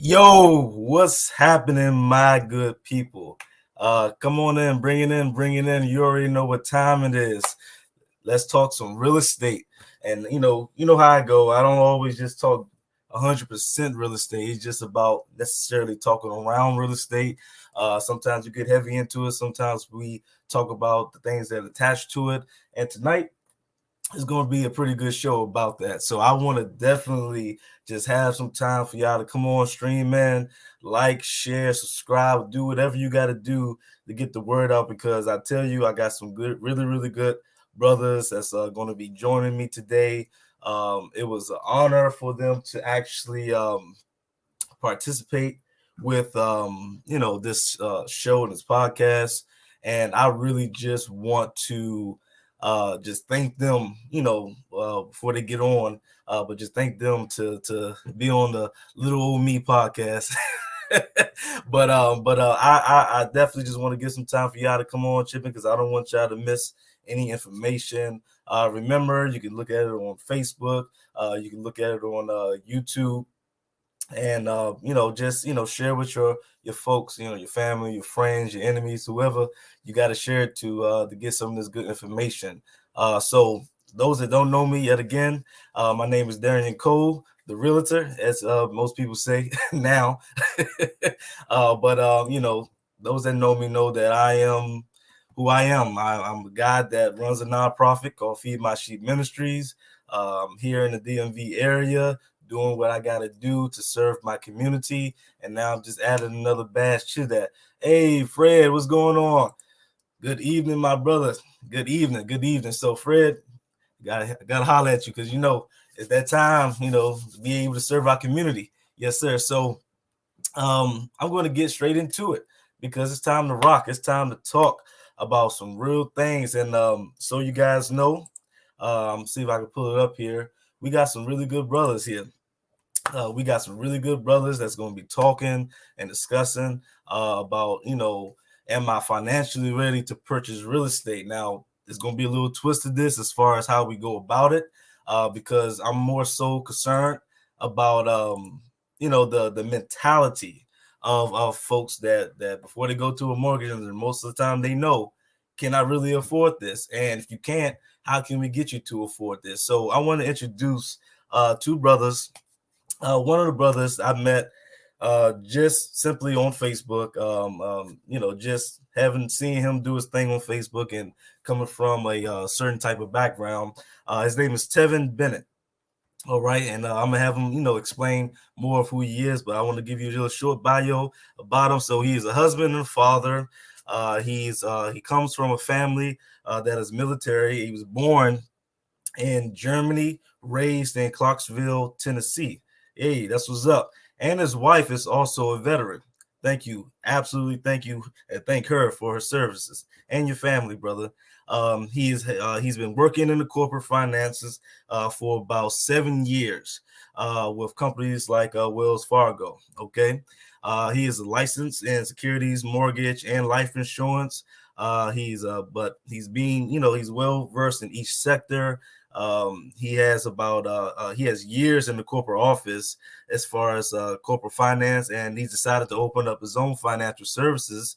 Yo, what's happening, my good people? Come on in, bring it in. You already know what time it is. Let's talk some real estate. And you know how I go. I don't always just talk 100% real estate. It's just about necessarily talking around real estate. Sometimes we get heavy into it. Sometimes we talk about the things that attach to it. And tonight it's going to be a pretty good show about that. So I want to definitely just have some time for y'all to come on stream, man. Like, share, subscribe, do whatever you got to do to get the word out, because I tell you, I got some good, really, really good brothers that's going to be joining me today. It was an honor for them to actually participate with this show and this podcast, and I really just want to just thank them, before they get on, but just thank them to be on the Little Old Me podcast. I definitely just want to give some time for y'all to come on, Chipping, because I don't want y'all to miss any information. Remember, you can look at it on Facebook, you can look at it on YouTube, and just share with your folks, your family, your friends, your enemies, whoever you got to share it to get some of this good information. So those that don't know me yet again, my name is Darian Cole, the Realtor, as most people say now. But those that know me know that I am who I am. I'm a guy that runs a nonprofit called Feed My Sheep Ministries here in the DMV area, doing what I got to do to serve my community. And now I'm just adding another badge to that. Hey, Fred, what's going on? Good evening, my brother. Good evening. Good evening. So, Fred, gotta holler at you, because it's that time, to be able to serve our community. Yes, sir. So I'm going to get straight into it, because it's time to rock. It's time to talk about some real things. And so you guys know, see if I can pull it up here. We got some really good brothers here. We got some really good brothers that's going to be talking and discussing about, am I financially ready to purchase real estate? Now, there's going to be a little twist to this as far as how we go about it, because I'm more so concerned about, the mentality of folks that before they go to a mortgage, and most of the time they know, can I really afford this? And if you can't, how can we get you to afford this? So I want to introduce two brothers. One of the brothers I met just simply on Facebook, just having seen him do his thing on Facebook and coming from a certain type of background. His name is Tevin Bennett. All right, and I'm gonna have him, explain more of who he is, but I want to give you a little short bio about him. So he's a husband and a father. He comes from a family that is military. He was born in Germany, raised in Clarksville, Tennessee. Hey, that's what's up. And his wife is also a veteran. Thank you. Absolutely thank you. And thank her for her services, and your family, brother. He's been working in the corporate finances for about 7 years with companies like Wells Fargo. Okay. He is licensed in securities, mortgage, and life insurance. He's well versed in each sector. He has years in the corporate office as far as corporate finance, and he's decided to open up his own financial services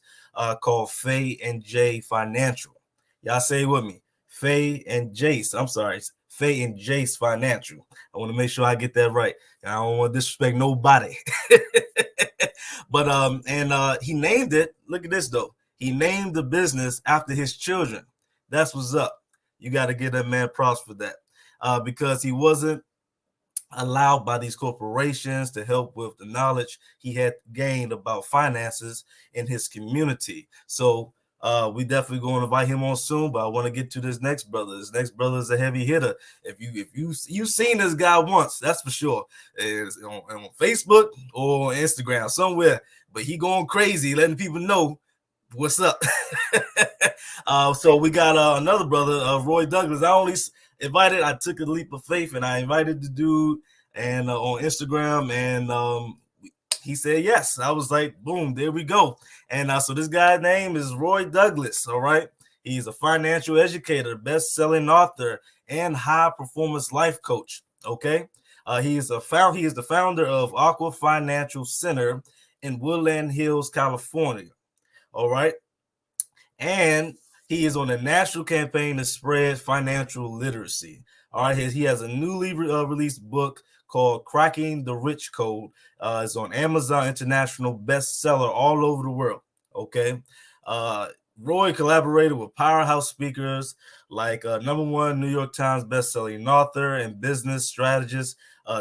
called Faye and J Financial. Y'all say it with me, Faye and Jace. I'm sorry, Faye and Jace Financial. I want to make sure I get that right. I don't want to disrespect nobody. But he named it. Look at this though. He named the business after his children. That's what's up. You got to give that man props for that, because he wasn't allowed by these corporations to help with the knowledge he had gained about finances in his community. So we definitely going to invite him on soon, but I want to get to this next brother. This next brother is a heavy hitter. If you've seen this guy once, that's for sure. It's on Facebook or Instagram somewhere, but he going crazy, letting people know what's up. So we got another brother, Roy Douglas. I took a leap of faith and I invited the dude and on Instagram, and he said yes. I was like, boom, there we go. And so this guy's name is Roy Douglas. All right. He's a financial educator, best-selling author, and high-performance life coach. Okay. He is the founder of Aqua Financial Center in Woodland Hills, California. All right. And he is on a national campaign to spread financial literacy. All right. He has a newly released book called Cracking the Rich Code. It's on Amazon International bestseller all over the world. Okay. Rory collaborated with powerhouse speakers like #1 New York Times bestselling author and business strategist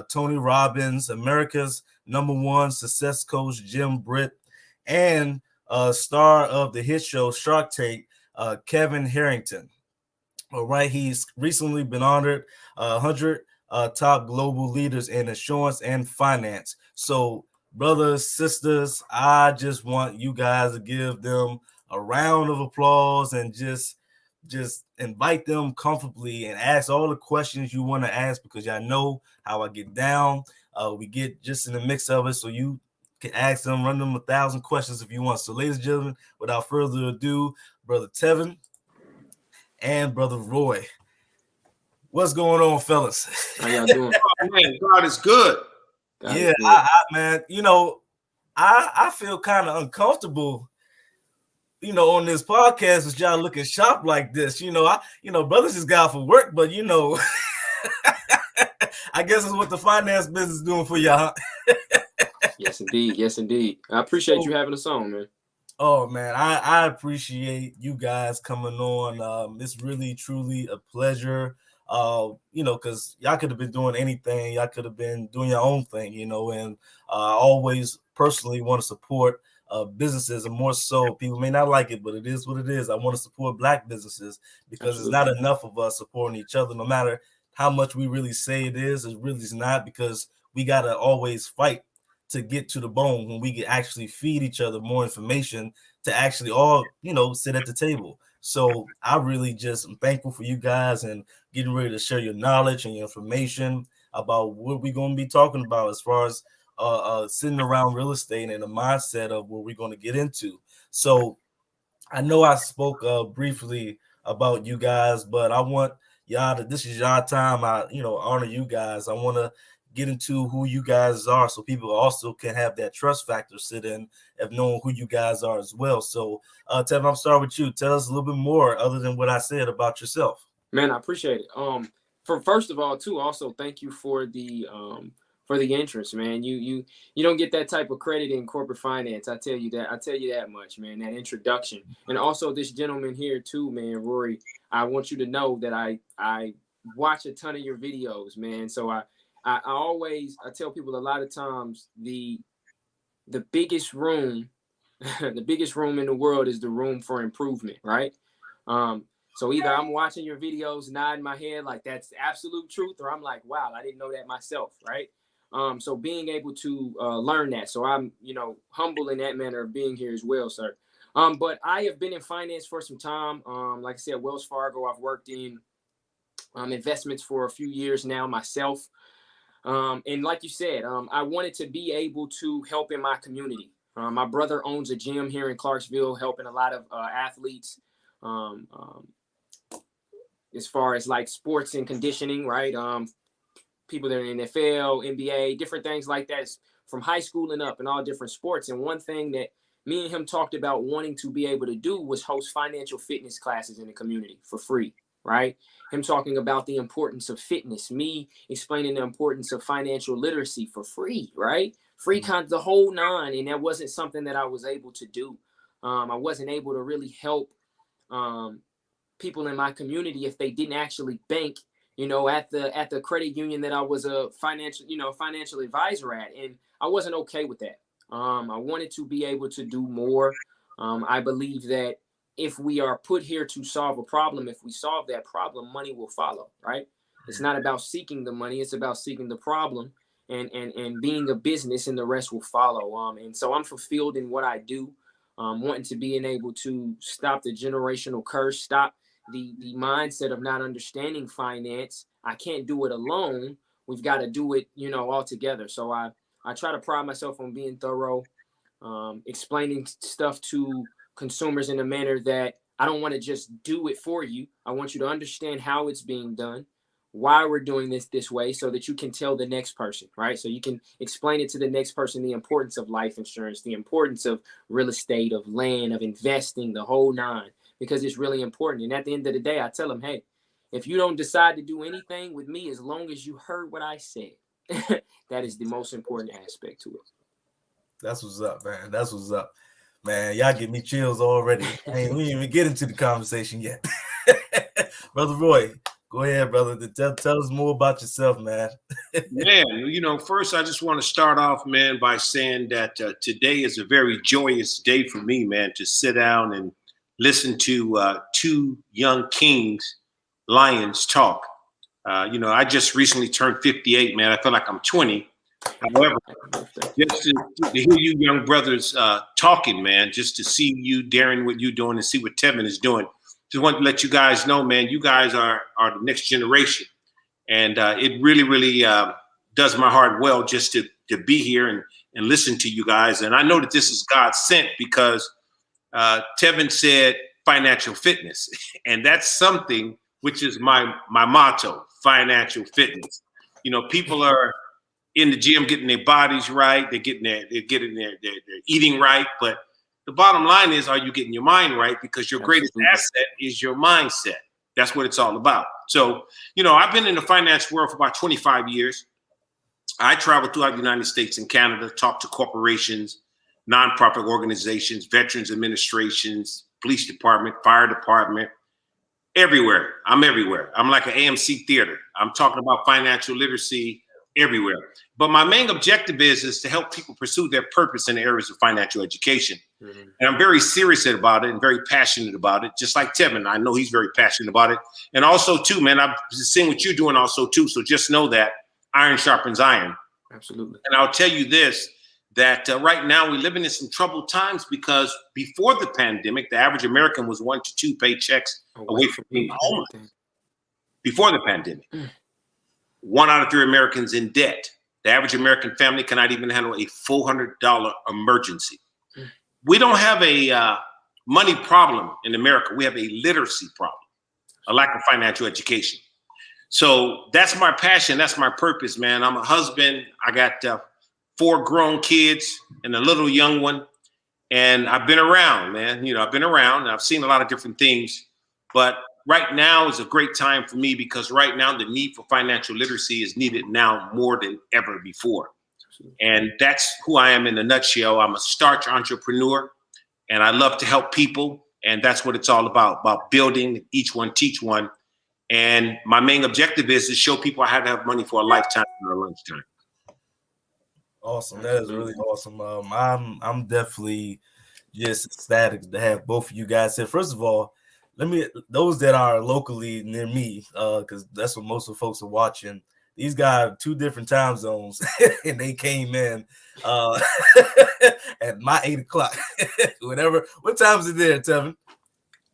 Tony Robbins, America's #1 success coach Jim Britt, and star of the hit show Shark Tank, Kevin Harrington. All right, he's recently been honored 100 top global leaders in insurance and finance. So, brothers, sisters, I just want you guys to give them a round of applause and just invite them comfortably and ask all the questions you want to ask, because y'all know how I get down. We get just in the mix of it, so you can ask them, run them 1,000 questions if you want. So, ladies and gentlemen, without further ado, Brother Tevin and Brother Roy, what's going on, fellas? How y'all doing? Oh, man, God is good. God yeah, is good. I man, I feel kind of uncomfortable, on this podcast with y'all looking sharp like this. Brothers just got for work, but I guess it's what the finance business is doing for y'all. Yes, indeed. Yes, indeed. I appreciate you having us on, man. Oh man, I appreciate you guys coming on. It's really truly a pleasure. Because y'all could have been doing anything, y'all could have been doing your own thing, and I always personally want to support businesses, and more so, people may not like it, but it is what it is. I want to support Black businesses because Absolutely. It's not enough of us supporting each other, no matter how much we really say it is. It really is not, because we gotta always fight to get to the bone when we can actually feed each other more information to actually all, sit at the table. So I really just am thankful for you guys and getting ready to share your knowledge and your information about what we're going to be talking about as far as sitting around real estate and the mindset of what we're going to get into. So I know I spoke briefly about you guys, but I want y'all this is y'all time. I, honor you guys. I want to get into who you guys are so people also can have that trust factor sit in of knowing who you guys are as well. So, Tevin, I'll start with you. Tell us a little bit more other than what I said about yourself. Man, I appreciate it. First of all, too, also thank you for the entrance, man. You don't get that type of credit in corporate finance. I tell you that much, man. That introduction, and also this gentleman here too, man, Rory. I want you to know that I watch a ton of your videos, man. So I tell people a lot of times the biggest room, the biggest room in the world is the room for improvement, right? So either I'm watching your videos, nodding my head like that's absolute truth, or I'm like, wow, I didn't know that myself, right? So being able to learn that. So I'm, humble in that manner of being here as well, sir. But I have been in finance for some time. Like I said, Wells Fargo, I've worked in investments for a few years now myself. And like you said, I wanted to be able to help in my community. My brother owns a gym here in Clarksville, helping a lot of athletes as far as like sports and conditioning, right? People that are in NFL, NBA, different things like that, from high school and up, and all different sports. And one thing that me and him talked about wanting to be able to do was host financial fitness classes in the community for free, right? Him talking about the importance of fitness, me explaining the importance of financial literacy for free, right? Free the whole nine. And that wasn't something that I was able to do. I wasn't able to really help people in my community if they didn't actually bank, at the credit union that I was a financial advisor at. And I wasn't okay with that. I wanted to be able to do more. I believe that if we are put here to solve a problem, if we solve that problem, money will follow, right? It's not about seeking the money. It's about seeking the problem and being a business, and the rest will follow. And so I'm fulfilled in what I do, wanting to be able to stop the generational curse, stop the mindset of not understanding finance. I can't do it alone. We've got to do it, all together. So I try to pride myself on being thorough, explaining stuff to consumers in a manner that I don't want to just do it for you. I want you to understand how it's being done, why we're doing this way so that you can tell the next person, right? So you can explain it to the next person, the importance of life insurance, the importance of real estate, of land, of investing, the whole nine, because it's really important. And at the end of the day, I tell them, hey, if you don't decide to do anything with me, as long as you heard what I said, that is the most important aspect to it. That's what's up, man. That's what's up, man. Y'all give me chills already. We didn't even get into the conversation yet. Brother Roy, go ahead, brother. Tell us more about yourself, man. Man, first I just want to start off, man, by saying that today is a very joyous day for me, man, to sit down and listen to two young kings, lions talk. I just recently turned 58, man. I feel like I'm 20. However, just to hear you young brothers talking, man, just to see you, Darian, what you're doing and see what Tevin is doing. Just want to let you guys know, man, you guys are the next generation. And it really, really does my heart well just to be here and listen to you guys. And I know that this is God sent because Tevin said financial fitness. And that's something which is my motto, financial fitness. People are in the gym getting their bodies right. They're getting their eating right. But the bottom line is, are you getting your mind right? Because your greatest asset is your mindset. That's what it's all about. So, I've been in the finance world for about 25 years. I traveled throughout the United States and Canada, talked to corporations, nonprofit organizations, veterans administrations, police department, fire department, everywhere. I'm everywhere. I'm like an AMC theater. I'm talking about financial literacy everywhere. But my main objective is to help people pursue their purpose in the areas of financial education. Mm-hmm. And I'm very serious about it and very passionate about it, just like Tevin. I know he's very passionate about it. And also, too, man, I've seen what you're doing also, too. So just know that iron sharpens iron. Absolutely. And I'll tell you this, that right now we're living in some troubled times because before the pandemic, the average American was 1 to 2 paychecks away from being homeless. Before the pandemic. 1 out of 3 Americans in debt. The average American family cannot even handle a $400 emergency. We don't have a money problem in America. We have a literacy problem, a lack of financial education. So that's my passion. That's my purpose, man. I'm a husband. I got 4 grown kids and a little young one. And I've been around, man. I've been around and I've seen a lot of different things. But right now is a great time for me because right now the need for financial literacy is needed now more than ever before. And that's who I am in a nutshell. I'm a starch entrepreneur and I love to help people. And that's what it's all about building each one, teach one. And my main objective is to show people how to have money for a lifetime or a lunchtime. Awesome. That is really awesome. I'm definitely just ecstatic to have both of you guys here. First of all, those that are locally near me, because that's what most of the folks are watching. These guys have 2 different time zones, and they came in at my 8 o'clock. Whatever. What time is it there, Tevin?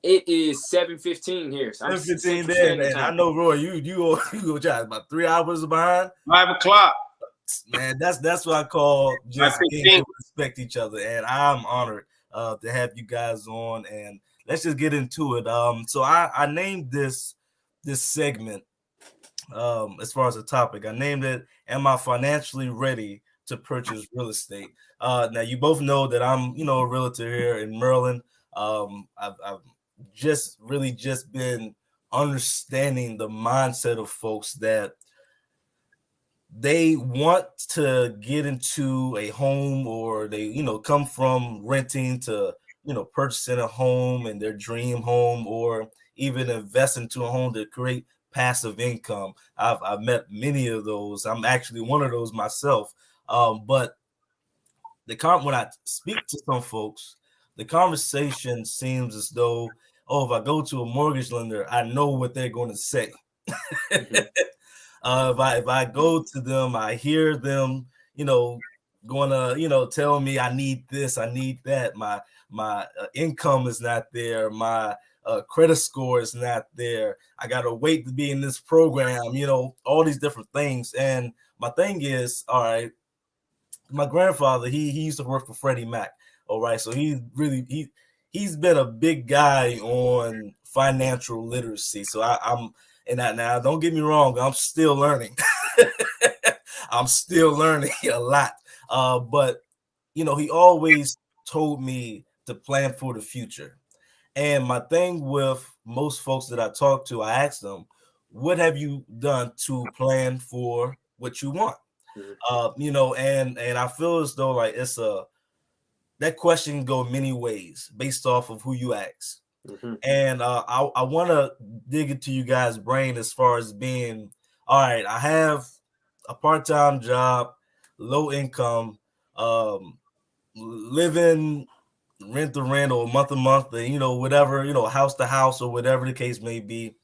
It is 7:15 here. So 7:15 there, man. I know, Roy. You go try about 3 hours behind. 5 o'clock. Man, that's what I call just being able to respect each other, and I'm honored to have you guys on. And let's just get into it. So I named this segment as far as the topic. I named it, "Am I financially ready to purchase real estate?" Now you both know that I'm, a realtor here in Maryland. I've just been understanding the mindset of folks that they want to get into a home, or they, come from renting to, purchasing a home and their dream home, or even invest into a home to create passive income. I've met many of those. I'm actually one of those myself. But when I speak to some folks, the conversation seems as though, if I go to a mortgage lender, I know what they're going to say. Mm-hmm. If I go to them, I hear them, gonna, tell me I need this, I need that. My income is not there. My credit score is not there. I gotta wait to be in this program. All these different things. And my thing is, all right, my grandfather, he used to work for Freddie Mac. All right, so he's been a big guy on financial literacy. So And now, don't get me wrong, I'm still learning. I'm still learning a lot. But he always told me to plan for the future. And my thing with most folks that I talk to, I ask them, what have you done to plan for what you want? And I feel as though like that question can go many ways based off of who you ask. And I want to dig into you guys' brain as far as being, all right, I have a part-time job, low income, living rent to rent or month to month, and whatever, house to house or whatever the case may be.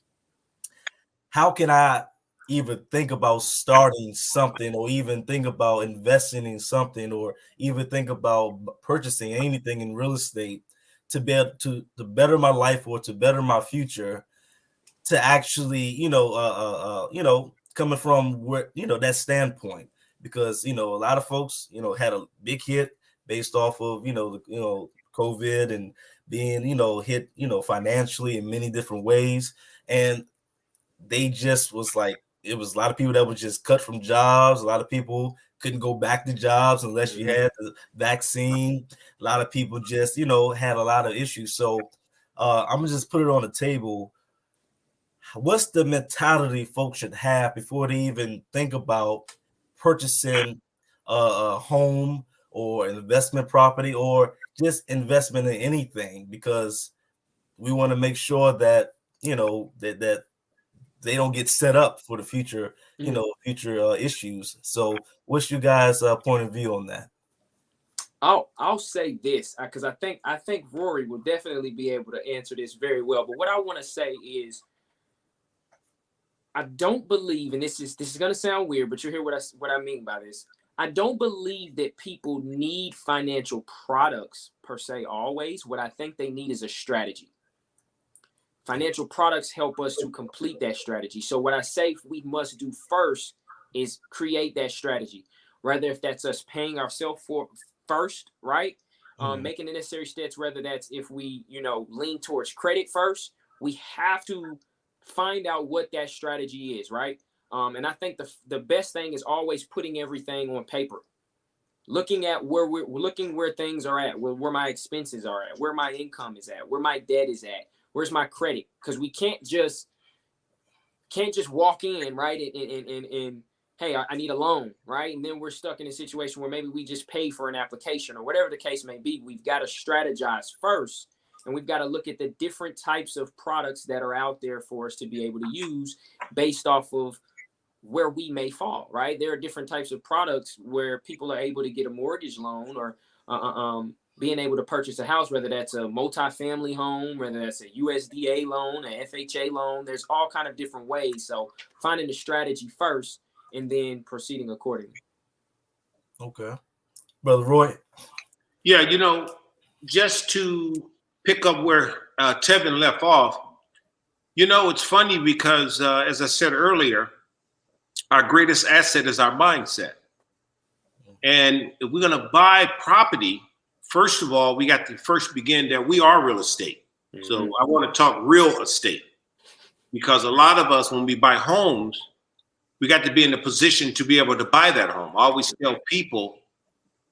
How can I even think about starting something, or even think about investing in something, or even think about purchasing anything in real estate to better my life or to better my future, to actually, coming from where, that standpoint, because, a lot of folks, had a big hit based off of, COVID and being, hit, financially in many different ways. And they just was like, it was a lot of people that was just cut from jobs. A lot of people couldn't go back to jobs unless you had the vaccine. A lot of people just, had a lot of issues. So I'm gonna just put it on the table. What's the mentality folks should have before they even think about purchasing a home or an investment property or just investment in anything? Because we want to make sure that, that they don't get set up for the future, future issues. So what's your guys' point of view on that? I'll say this, because I think Rory will definitely be able to answer this very well. But what I want to say is, I don't believe, and this is going to sound weird, but you'll hear what I mean by this. I don't believe that people need financial products per se always. What I think they need is a strategy. Financial products help us to complete that strategy. So what I say we must do first is create that strategy. Rather if that's us paying ourselves for first, right? Making the necessary steps, whether that's if we, lean towards credit first, we have to find out what that strategy is, right? And I think the best thing is always putting everything on paper. Looking at where things are at, where my expenses are at, where my income is at, where my debt is at. Where's my credit? Because we can't just walk in, right? And hey, I need a loan, right? And then we're stuck in a situation where maybe we just pay for an application or whatever the case may be. We've got to strategize first, and we've got to look at the different types of products that are out there for us to be able to use based off of where we may fall, right? There are different types of products where people are able to get a mortgage loan or being able to purchase a house, whether that's a multifamily home, whether that's a USDA loan, a FHA loan. There's all kind of different ways. So finding the strategy first and then proceeding accordingly. Okay. Brother Roy. Yeah, just to pick up where Tevin left off, it's funny because as I said earlier, our greatest asset is our mindset. And if we're going to buy property, first of all, we got to first begin that we are real estate. So I want to talk real estate, because a lot of us, when we buy homes, we got to be in a position to be able to buy that home. I always tell people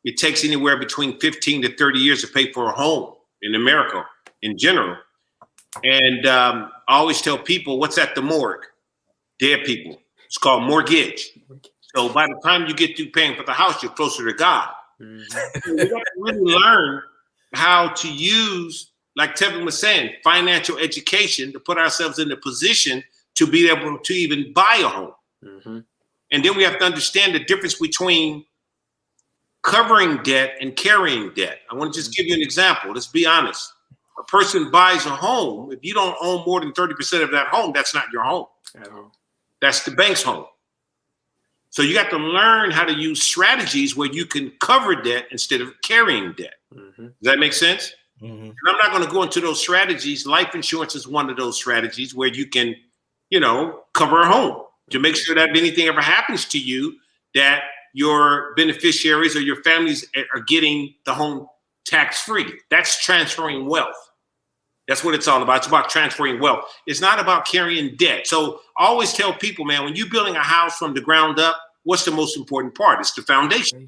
it takes anywhere between 15 to 30 years to pay for a home in America in general. And I always tell people, what's at the morgue? Dead people. It's called mortgage. So by the time you get through paying for the house, you're closer to God. So we got to really learn how to use, like Tevin was saying, financial education to put ourselves in a position to be able to even buy a home. And then we have to understand the difference between covering debt and carrying debt. I want to just give you an example. Let's be honest. A person buys a home. If you don't own more than 30% of that home, that's not your home. That's the bank's home. So you got to learn how to use strategies where you can cover debt instead of carrying debt. Does that make sense? And I'm not going to go into those strategies. Life insurance is one of those strategies where you can, cover a home to make sure that if anything ever happens to you, that your beneficiaries or your families are getting the home tax-free. That's transferring wealth. That's what it's all about. It's about transferring wealth. It's not about carrying debt. So I always tell people, man, when you're building a house from the ground up, what's the most important part? It's the foundation.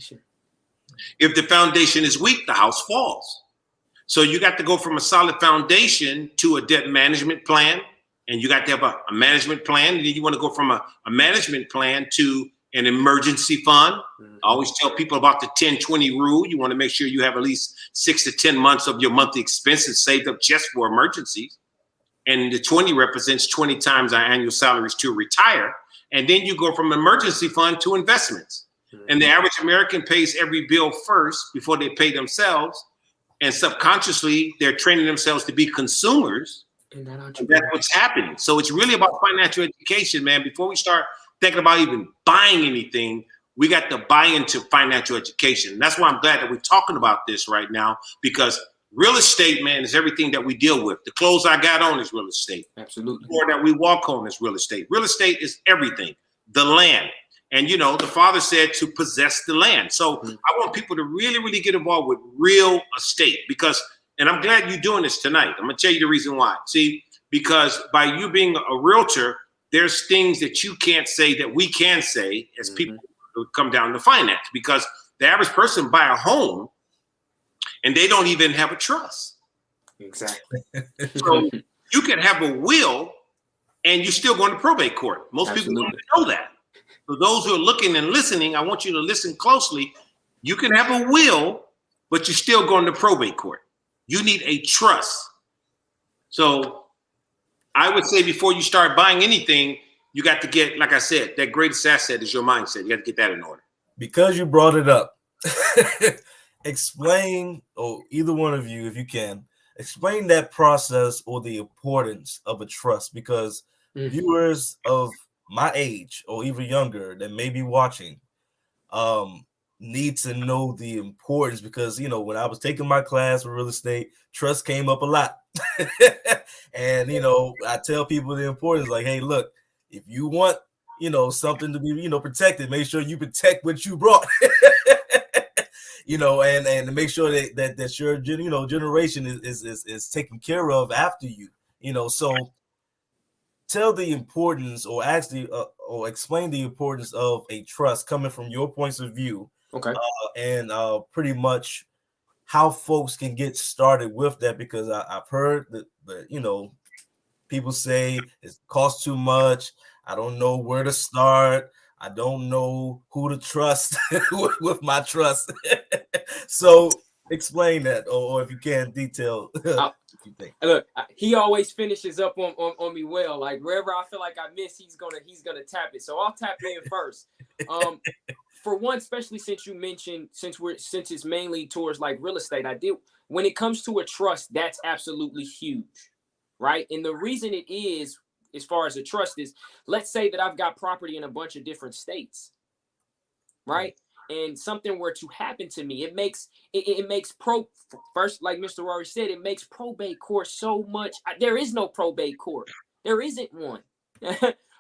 If the foundation is weak, the house falls. So you got to go from a solid foundation to a debt management plan. And you got to have a management plan. And then you want to go from a management plan to an emergency fund. I always tell people about the 10-20 rule. You want to make sure you have at least 6 to 10 months of your monthly expenses saved up just for emergencies. And the 20 represents 20 times our annual salaries to retire. And then you go from emergency fund to investments. And the average American pays every bill first before they pay themselves. And subconsciously, they're training themselves to be consumers. And that's what's happening. So it's really about financial education, man. Before we start thinking about even buying anything, we got to buy into financial education. And that's why I'm glad that we're talking about this right now, because real estate, man, is everything that we deal with. The clothes I got on is real estate. Absolutely. The floor that we walk on is real estate. Real estate is everything. The land. And, the Father said to possess the land. So I want people to really, really get involved with real estate because, and I'm glad you're doing this tonight. I'm going to tell you the reason why. See, because by you being a realtor, there's things that you can't say that we can say as people who come down to finance, because the average person buy a home and they don't even have a trust. Exactly. So you can have a will and you're still going to probate court. Most people don't know that. For those who are looking and listening, I want you to listen closely. You can have a will, but you're still going to probate court. You need a trust. So I would say before you start buying anything, you got to get, like I said, that greatest asset is your mindset. You got to get that in order. Because you brought it up, explain, or either one of you, if you can, explain that process or the importance of a trust, because viewers of my age or even younger that may be watching need to know the importance, because when I was taking my class for real estate, trust came up a lot. And I tell people the importance, like, hey, look, if you want something to be protected, make sure you protect what you brought. And to make sure that your generation is taken care of after you. So tell the importance, or actually, or explain the importance of a trust coming from your points of view. Okay. And pretty much how folks can get started with that, because I've heard that people say it costs too much. I don't know where to start. I don't know who to trust with my trust. So explain that, or if you can, detail. You think. Look, he always finishes up on me well. Like wherever I feel like I miss, he's gonna tap it. So I'll tap in first. For one, especially since you mentioned, since it's mainly towards like real estate, when it comes to a trust, that's absolutely huge, right? And the reason it is, as far as a trust, is, let's say that I've got property in a bunch of different states, right? And something were to happen to me, it makes first, like Mr. Rory said, it makes probate court so much. There is no probate court. There isn't one,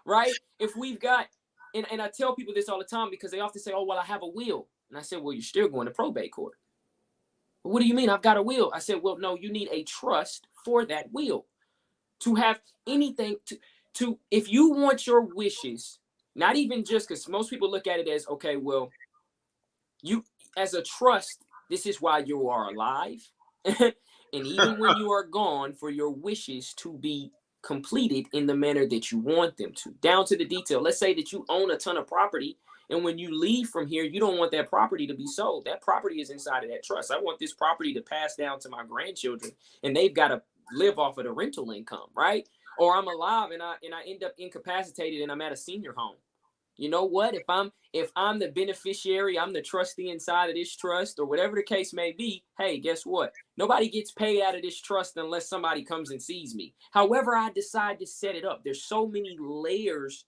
right? If we've got, and I tell people this all the time, because they often say, oh, well, I have a will. And I said, well, you're still going to probate court. But what do you mean I've got a will? I said, well, no, you need a trust for that will. To have anything to if you want your wishes, not even just, because most people look at it as, okay, well, you as a trust, this is why you are alive. And even when you are gone, for your wishes to be completed in the manner that you want them to, down to the detail. Let's say that you own a ton of property, and when you leave from here, you don't want that property to be sold. That property is inside of that trust. I want this property to pass down to my grandchildren, and they've got to live off of the rental income, right? Or I'm alive and I end up incapacitated and I'm at a senior home. You know what? If I'm the beneficiary, I'm the trustee inside of this trust, or whatever the case may be, hey, guess what? Nobody gets paid out of this trust unless somebody comes and sees me. However I decide to set it up, there's so many layers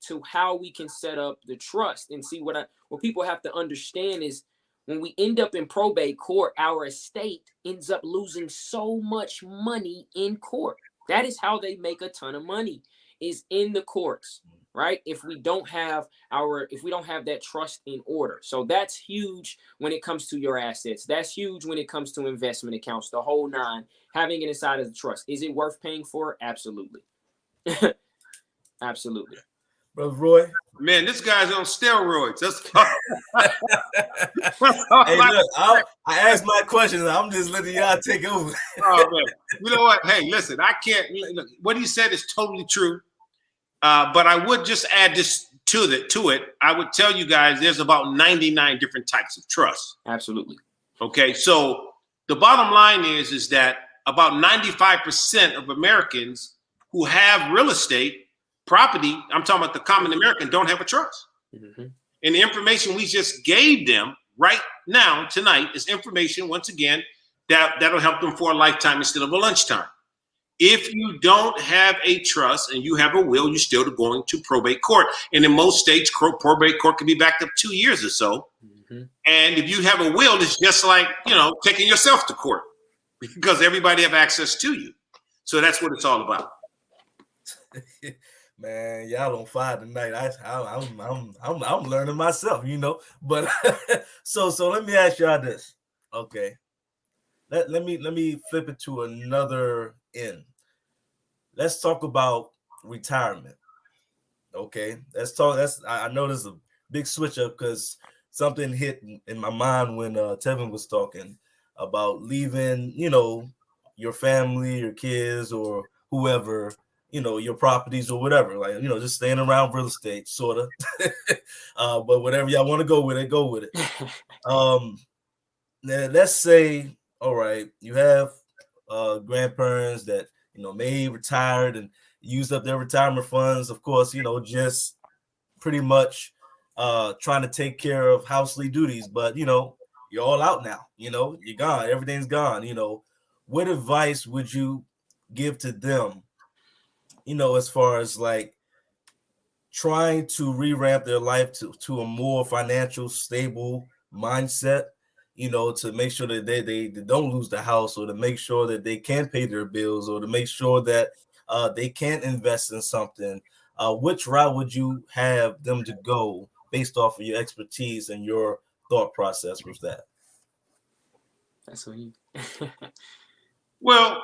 to how we can set up the trust. And see, what people have to understand is, when we end up in probate court, our estate ends up losing so much money in court. That is how they make a ton of money, is in the courts, right? If we don't have that trust in order. So that's huge when it comes to your assets. That's huge when it comes to investment accounts, the whole nine, having it inside of the trust. Is it worth paying for? Absolutely. Absolutely. Brother Roy. Man, this guy's on steroids. That's Hey, look, I asked my questions. I'm just letting y'all take over. Oh, man. You know what? Hey, listen, I can't. Look, what he said is totally true. But I would just add this to it. I would tell you guys there's about 99 different types of trust. Absolutely. Okay, so the bottom line is that about 95% of Americans who have real estate property, I'm talking about the common American, don't have a trust. Mm-hmm. And the information we just gave them right now, tonight, is information, once again, that'll help them for a lifetime instead of a lunchtime. If you don't have a trust and you have a will, you're still going to probate court. And in most states, probate court can be backed up 2 years or so. Mm-hmm. And if you have a will, it's just like, taking yourself to court because everybody have access to you. So that's what it's all about. Man, y'all on fire tonight. I'm learning myself, But so let me ask y'all this. Okay. Let me flip it to another end. Let's talk about retirement. Okay. I know there's a big switch up because something hit in my mind when Tevin was talking about leaving, your family, your kids, or whoever, your properties or whatever, like, just staying around real estate, sort of. But whatever y'all want to go with it, go with it. Now let's say, all right, you have grandparents that, may retired and used up their retirement funds, of course, just pretty much trying to take care of housely duties, but, you're all out now, you're gone, everything's gone, what advice would you give to them, as far as like trying to revamp their life to a more financial stable mindset, to make sure that they don't lose the house, or to make sure that they can pay their bills, or to make sure that they can invest in something? Which route would you have them to go based off of your expertise and your thought process with that? That's what you. Well,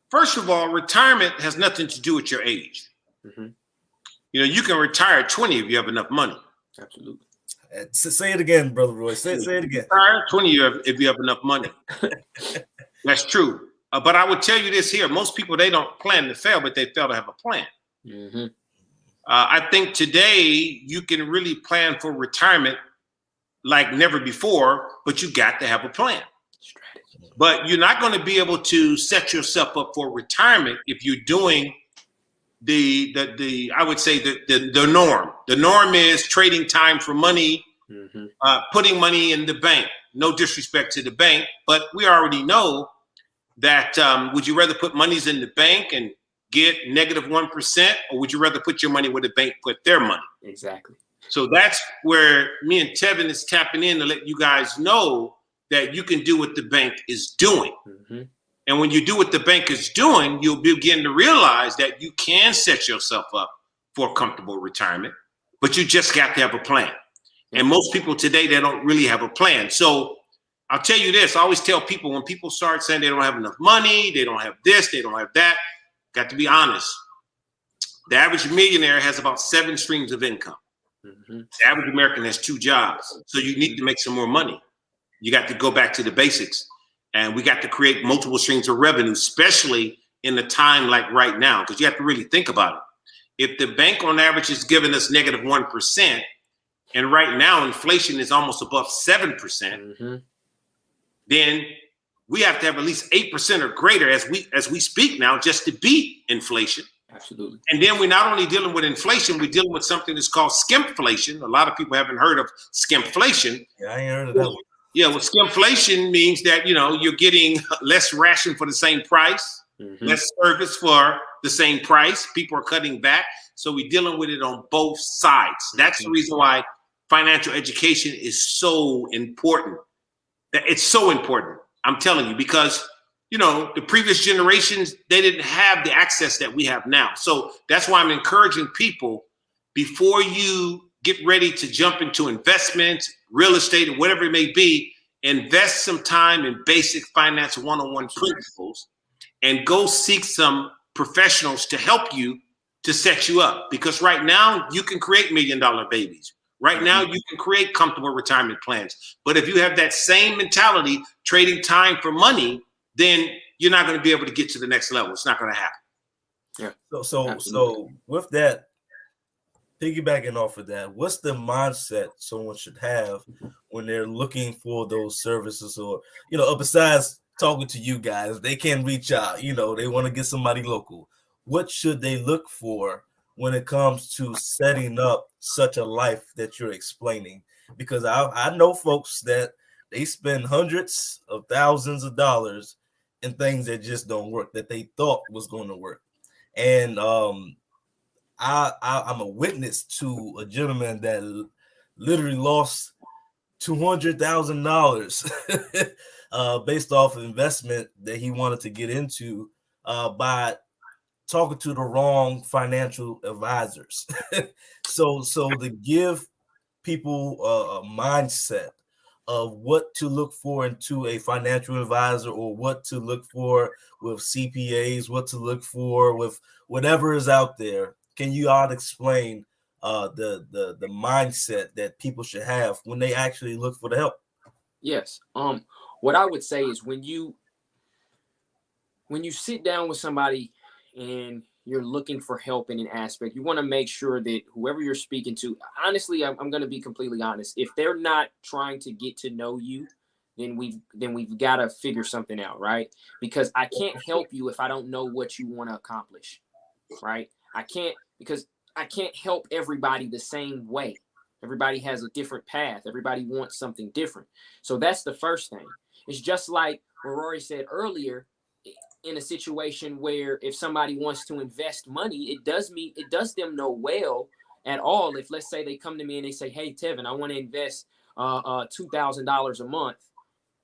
first of all, retirement has nothing to do with your age. Mm-hmm. You can retire at 20 if you have enough money. Absolutely. Say it again, Brother Roy. Say it again. Retire at 20 if you have enough money. That's true. But I would tell you this here. Most people, they don't plan to fail, but they fail to have a plan. Mm-hmm. I think today you can really plan for retirement like never before, but you got to have a plan. Strategy. But you're not going to be able to set yourself up for retirement if you're doing the I would say the norm. The norm is trading time for money, mm-hmm. Putting money in the bank. No disrespect to the bank, but we already know that would you rather put monies in the bank and get -1%, or would you rather put your money where the bank put their money? Exactly. So that's where me and Tevin is tapping in to let you guys know that you can do what the bank is doing. Mm-hmm. And when you do what the bank is doing, you'll begin to realize that you can set yourself up for a comfortable retirement, but you just got to have a plan. And most people today, they don't really have a plan. So I'll tell you this, I always tell people when people start saying they don't have enough money, they don't have this, they don't have that, got to be honest. The average millionaire has about 7 streams of income. Mm-hmm. The average American has 2 jobs. So you need to make some more money. You got to go back to the basics. And we got to create multiple streams of revenue, especially in a time like right now, because you have to really think about it. If the bank on average is giving us -1%, and right now inflation is almost above 7%, mm-hmm. then we have to have at least 8% or greater as we speak now just to beat inflation. Absolutely. And then we're not only dealing with inflation, we're dealing with something that's called skimpflation. A lot of people haven't heard of skimpflation. Yeah, I ain't heard of that one. Yeah, well, skimpflation means that, you're getting less ration for the same price, mm-hmm. less service for the same price. People are cutting back. So we're dealing with it on both sides. That's the reason why financial education is so important. It's so important. I'm telling you, because, the previous generations, they didn't have the access that we have now. So that's why I'm encouraging people, before you get ready to jump into investments, real estate, or whatever it may be, invest some time in basic finance 101 principles and go seek some professionals to help you to set you up, because right now you can create $1 million babies. Right now you can create comfortable retirement plans. But if you have that same mentality, trading time for money, then you're not going to be able to get to the next level. It's not going to happen. Yeah. So with that, piggybacking off of that, what's the mindset someone should have when they're looking for those services, or, besides talking to you guys, they can reach out, they want to get somebody local. What should they look for when it comes to setting up such a life that you're explaining? Because I know folks that they spend hundreds of thousands of dollars in things that just don't work, that they thought was going to work. And I'm a witness to a gentleman that literally lost $200,000 based off of investment that he wanted to get into by talking to the wrong financial advisors. So to give people a mindset of what to look for into a financial advisor, or what to look for with CPAs, what to look for with whatever is out there. Can you all explain the mindset that people should have when they actually look for the help? Yes. What I would say is when you sit down with somebody and you're looking for help in an aspect, you want to make sure that whoever you're speaking to, honestly, I'm going to be completely honest. If they're not trying to get to know you, then we've got to figure something out, right? Because I can't help you if I don't know what you want to accomplish, right? Because I can't help everybody the same way. Everybody has a different path. Everybody wants something different. So that's the first thing. It's just like what Rory said earlier, in a situation where if somebody wants to invest money, it does them no well at all. If, let's say, they come to me and they say, hey, Tevin, I want to invest $2,000 a month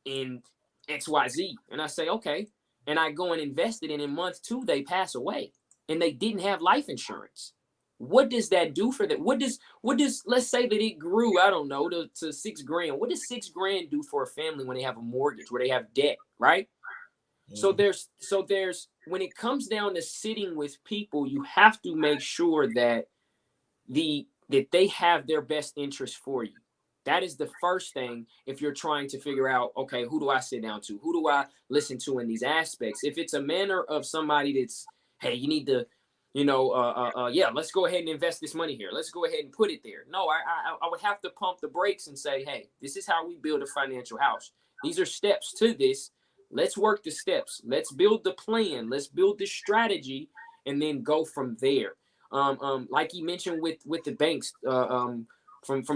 in XYZ. And I say, okay. And I go and invest it, and in month 2, they pass away and they didn't have life insurance. What does that do for them? What does, let's say that it grew, I don't know, to $6,000. What does $6,000 do for a family when they have a mortgage, where they have debt, right? So there's when it comes down to sitting with people, you have to make sure that they have their best interest for you. That is the first thing. If you're trying to figure out, okay, who do I sit down to? Who do I listen to in these aspects? If it's a manner of somebody that's, hey, you need to, let's go ahead and invest this money here. Let's go ahead and put it there. No, I would have to pump the brakes and say, hey, this is how we build a financial house. These are steps to this. Let's work the steps. Let's build the plan. Let's build the strategy, and then go from there. Like you mentioned with the banks, from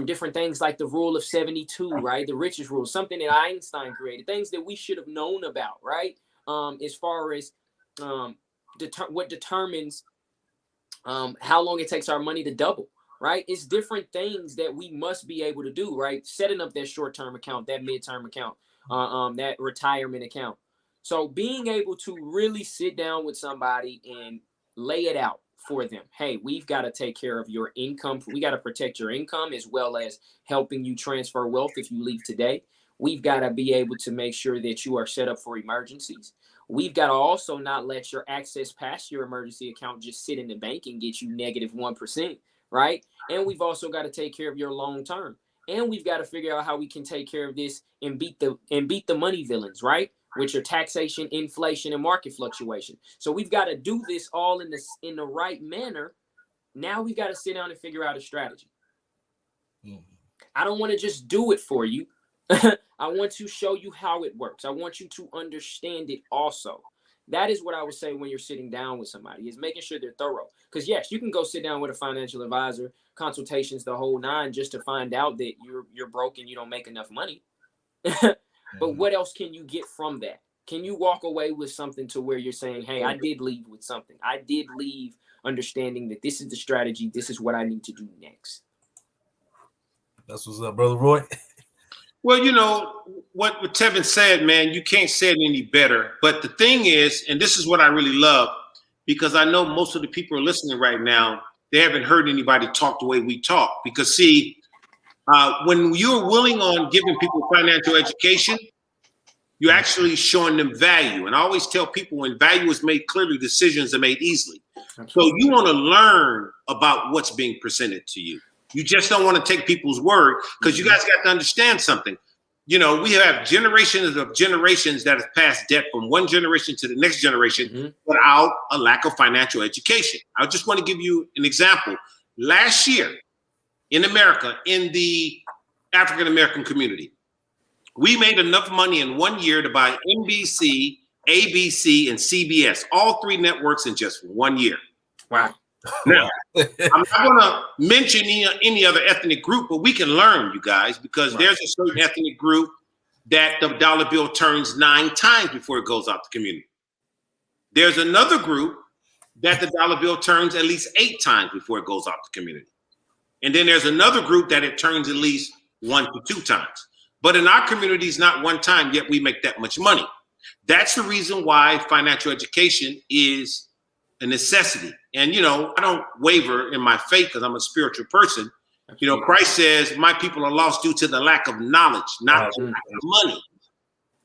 different things like the rule of 72, right? The richest rule, something that Einstein created, things that we should have known about, right? As far as what determines how long it takes our money to double, right? It's different things that we must be able to do, right? Setting up that short-term account, that mid-term account, that retirement account. So being able to really sit down with somebody and lay it out for them. Hey, we've got to take care of your income. We got to protect your income, as well as helping you transfer wealth if you leave today. We've got to be able to make sure that you are set up for emergencies. We've got to also not let your access past your emergency account just sit in the bank and get you -1%, right? And we've also got to take care of your long term. And we've got to figure out how we can take care of this and beat the money villains, right? Which are taxation, inflation, and market fluctuation. So we've got to do this all in the right manner. Now we've got to sit down and figure out a strategy. I don't want to just do it for you. I want to show you how it works. I want you to understand it also. That is what I would say when you're sitting down with somebody, is making sure they're thorough. Because yes, you can go sit down with a financial advisor, consultations, the whole nine, just to find out that you're broke and you don't make enough money. But what else can you get from that? Can you walk away with something to where you're saying, hey, I did leave with something. I did leave understanding that this is the strategy. This is what I need to do next. That's what's up, Brother Roy. Well, you know, what Tevin said, man, you can't say it any better. But the thing is, and this is what I really love, because I know most of the people are listening right now, they haven't heard anybody talk the way we talk. Because, see, when you're willing on giving people financial education, you're actually showing them value. And I always tell people, when value is made clearly, decisions are made easily. So you want to learn about what's being presented to you. You just don't want to take people's word, because you guys got to understand something. You know, we have generations that have passed debt from one generation to the next generation without a lack of financial education. I just want to give you an example. Last year in America, in the African American community, we made enough money in 1 year to buy NBC, ABC, and CBS, all 3 networks in just 1 year. Wow. Now, I'm not going to mention any other ethnic group, but we can learn, you guys, because there's a certain ethnic group that the dollar bill turns 9 times before it goes out the community. There's another group that the dollar bill turns at least 8 times before it goes out the community. And then there's another group that it turns at least 1 to 2 times. But in our communities, not 1 time, yet we make that much money. That's the reason why financial education is a necessity. And, you know, I don't waver in my faith because I'm a spiritual person. You know, Christ says, my people are lost due to the lack of knowledge, not the lack of money.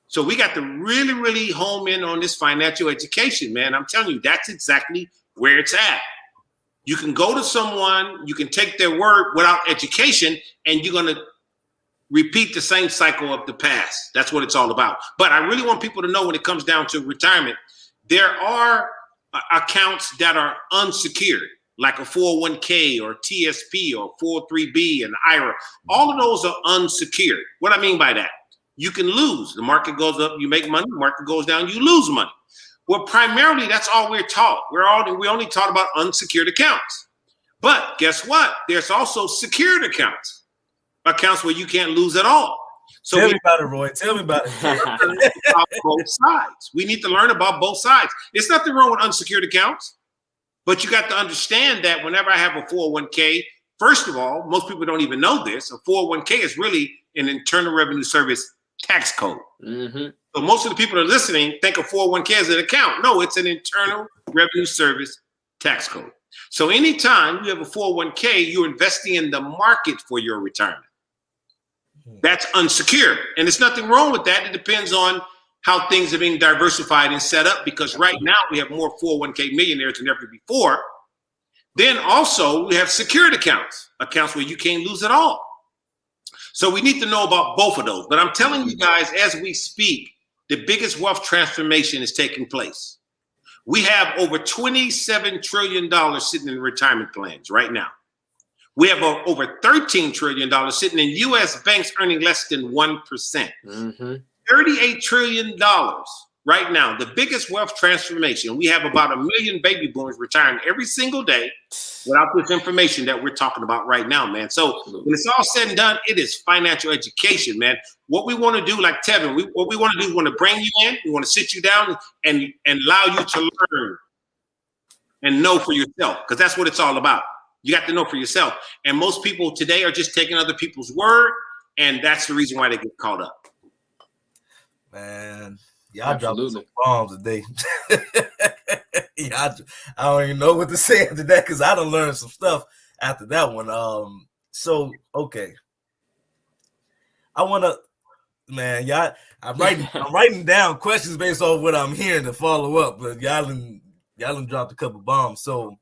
So we got to really, really home in on this financial education, man. I'm telling you, that's exactly where it's at. You can go to someone, you can take their word without education, and you're going to repeat the same cycle of the past. That's what it's all about. But I really want people to know, when it comes down to retirement, there are accounts that are unsecured, like a 401k or TSP or 403b and IRA. All of those are unsecured. What I mean by that, you can lose. The market goes up, you make money. The market goes down, you lose money. Well, primarily, that's all we're taught. We only taught about unsecured accounts. But guess what? There's also secured accounts where you can't lose at all. So tell me about it, Roy. Tell me about it. About both sides. We need to learn about both sides. There's nothing wrong with unsecured accounts, but you got to understand that whenever I have a 401k, first of all, most people don't even know this. A 401k is really an Internal Revenue Service tax code. So most of the people that are listening think of 401k as an account. No, it's an Internal Revenue Service tax code. So anytime you have a 401k, you're investing in the market for your retirement. That's unsecured. And there's nothing wrong with that. It depends on how things are being diversified and set up, because right now we have more 401k millionaires than ever before. Then also we have secured accounts where you can't lose at all. So we need to know about both of those. But I'm telling you guys, as we speak, the biggest wealth transformation is taking place. We have over $27 trillion sitting in retirement plans right now. We have over $13 trillion sitting in U.S. banks earning less than 1%. $38 trillion right now, the biggest wealth transformation. We have about 1 million baby boomers retiring every single day without this information that we're talking about right now, man. So when it's all said and done, it is financial education, man. What we want to do, like Tevin, we want to bring you in. We want to sit you down and allow you to learn and know for yourself, because that's what it's all about. You got to know for yourself. And most people today are just taking other people's word, and that's the reason why they get caught up. Man, y'all dropped some bombs today. I don't even know what to say after that, because I done learned some stuff after that one. So okay, I want to, man, y'all. I'm writing down questions based off what I'm hearing to follow up, but y'all done dropped a couple bombs. So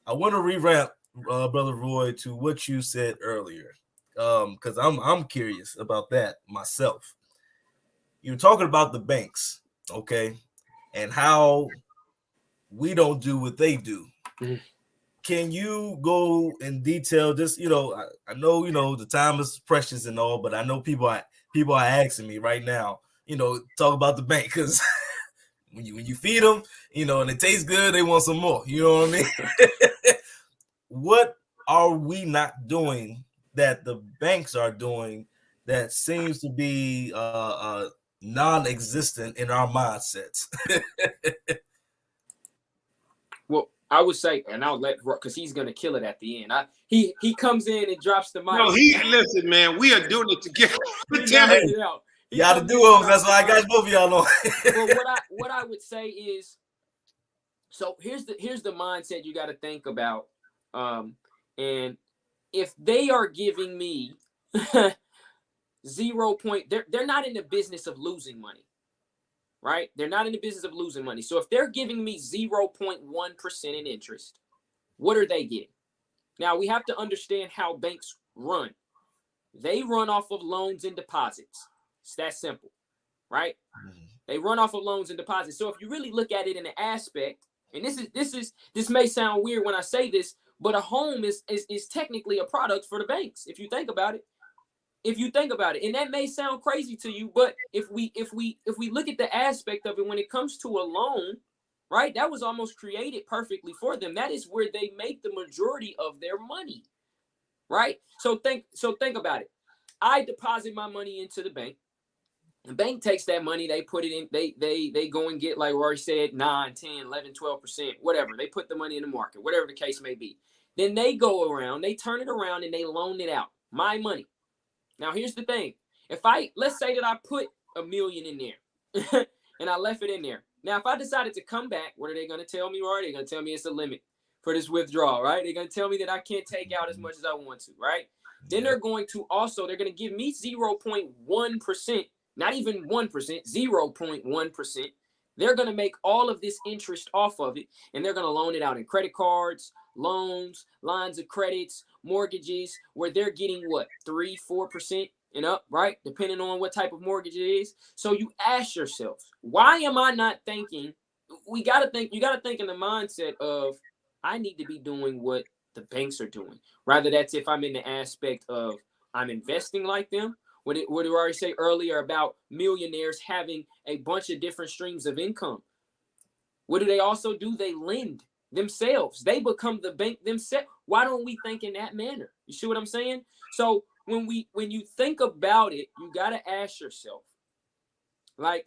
I want to revamp, Brother Roy, to what you said earlier, because I'm curious about that myself. You're talking about the banks, okay, and how we don't do what they do. Can you go in detail? Just, I know, the time is precious and all, but I know people are asking me right now, talk about the bank, because when you feed them, and it tastes good, they want some more. You know what I mean? What are we not doing that the banks are doing that seems to be non-existent in our mindsets? Well, I would say, and I'll let, because he's gonna kill it at the end. He comes in and drops the mic. No, listen, man. We are doing it together. Y'all the duos. That's why I got both of y'all on. Well, what I would say is, so here's the mindset you got to think about. And if they are giving me 0 point, they're not in the business of losing money. right? They're not in the business of losing money. So if they're giving me 0.1% in interest, what are they getting? Now, we have to understand how banks run. They run off of loans and deposits. It's that simple, right? They run off of loans and deposits. So if you really look at it in an aspect, and this may sound weird when I say this, but a home is technically a product for the banks, if you think about it. And that may sound crazy to you, but if we look at the aspect of it when it comes to a loan, right, that was almost created perfectly for them. That is where they make the majority of their money, right? So think about it. I deposit my money into the bank. The bank takes that money, they put it in, they go and get, like Rory said, 9, 10, 11, 12%, whatever. They put the money in the market, whatever the case may be. Then they go around, they turn it around, and they loan it out. My money. Now, here's the thing. Let's say that I put $1 million in there and I left it in there. Now, if I decided to come back, what are they going to tell me, Rory? They're going to tell me it's a limit for this withdrawal, right? They're going to tell me that I can't take out as much as I want to, right? Then they're going to give me 0.1%, not even 1%, 0.1%. They're going to make all of this interest off of it, and they're going to loan it out in credit cards, loans, lines of credits, mortgages, where they're getting what, 3, 4% and up, right? Depending on what type of mortgage it is. So you ask yourself, why am I not thinking? You got to think in the mindset of, I need to be doing what the banks are doing. Rather, that's if I'm in the aspect of I'm investing like them. What did Rory say earlier about millionaires having a bunch of different streams of income? What do they also do? They lend themselves. They become the bank themselves. Why don't we think in that manner? You see what I'm saying? So when you think about it, you got to ask yourself, I'm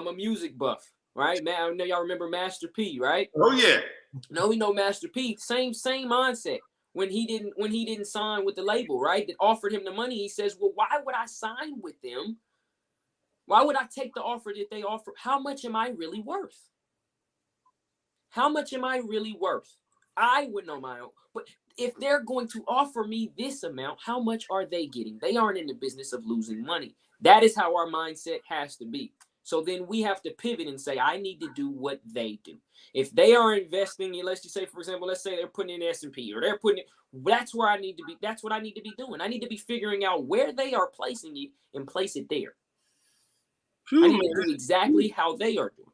a music buff, right? Man, I know y'all remember Master P, right? Oh yeah. No, we know Master P. Same mindset. When he didn't sign with the label, right? That offered him the money. He says, well, why would I sign with them? Why would I take the offer that they offer? How much am I really worth? How much am I really worth? I would know my own. But if they're going to offer me this amount, how much are they getting? They aren't in the business of losing money. That is how our mindset has to be. So then we have to pivot and say, I need to do what they do. If they are investing, let's just say, for example, let's say they're putting in S&P or they're putting it, that's where I need to be. That's what I need to be doing. I need to be figuring out where they are placing it and place it there. I need to do exactly how they are doing.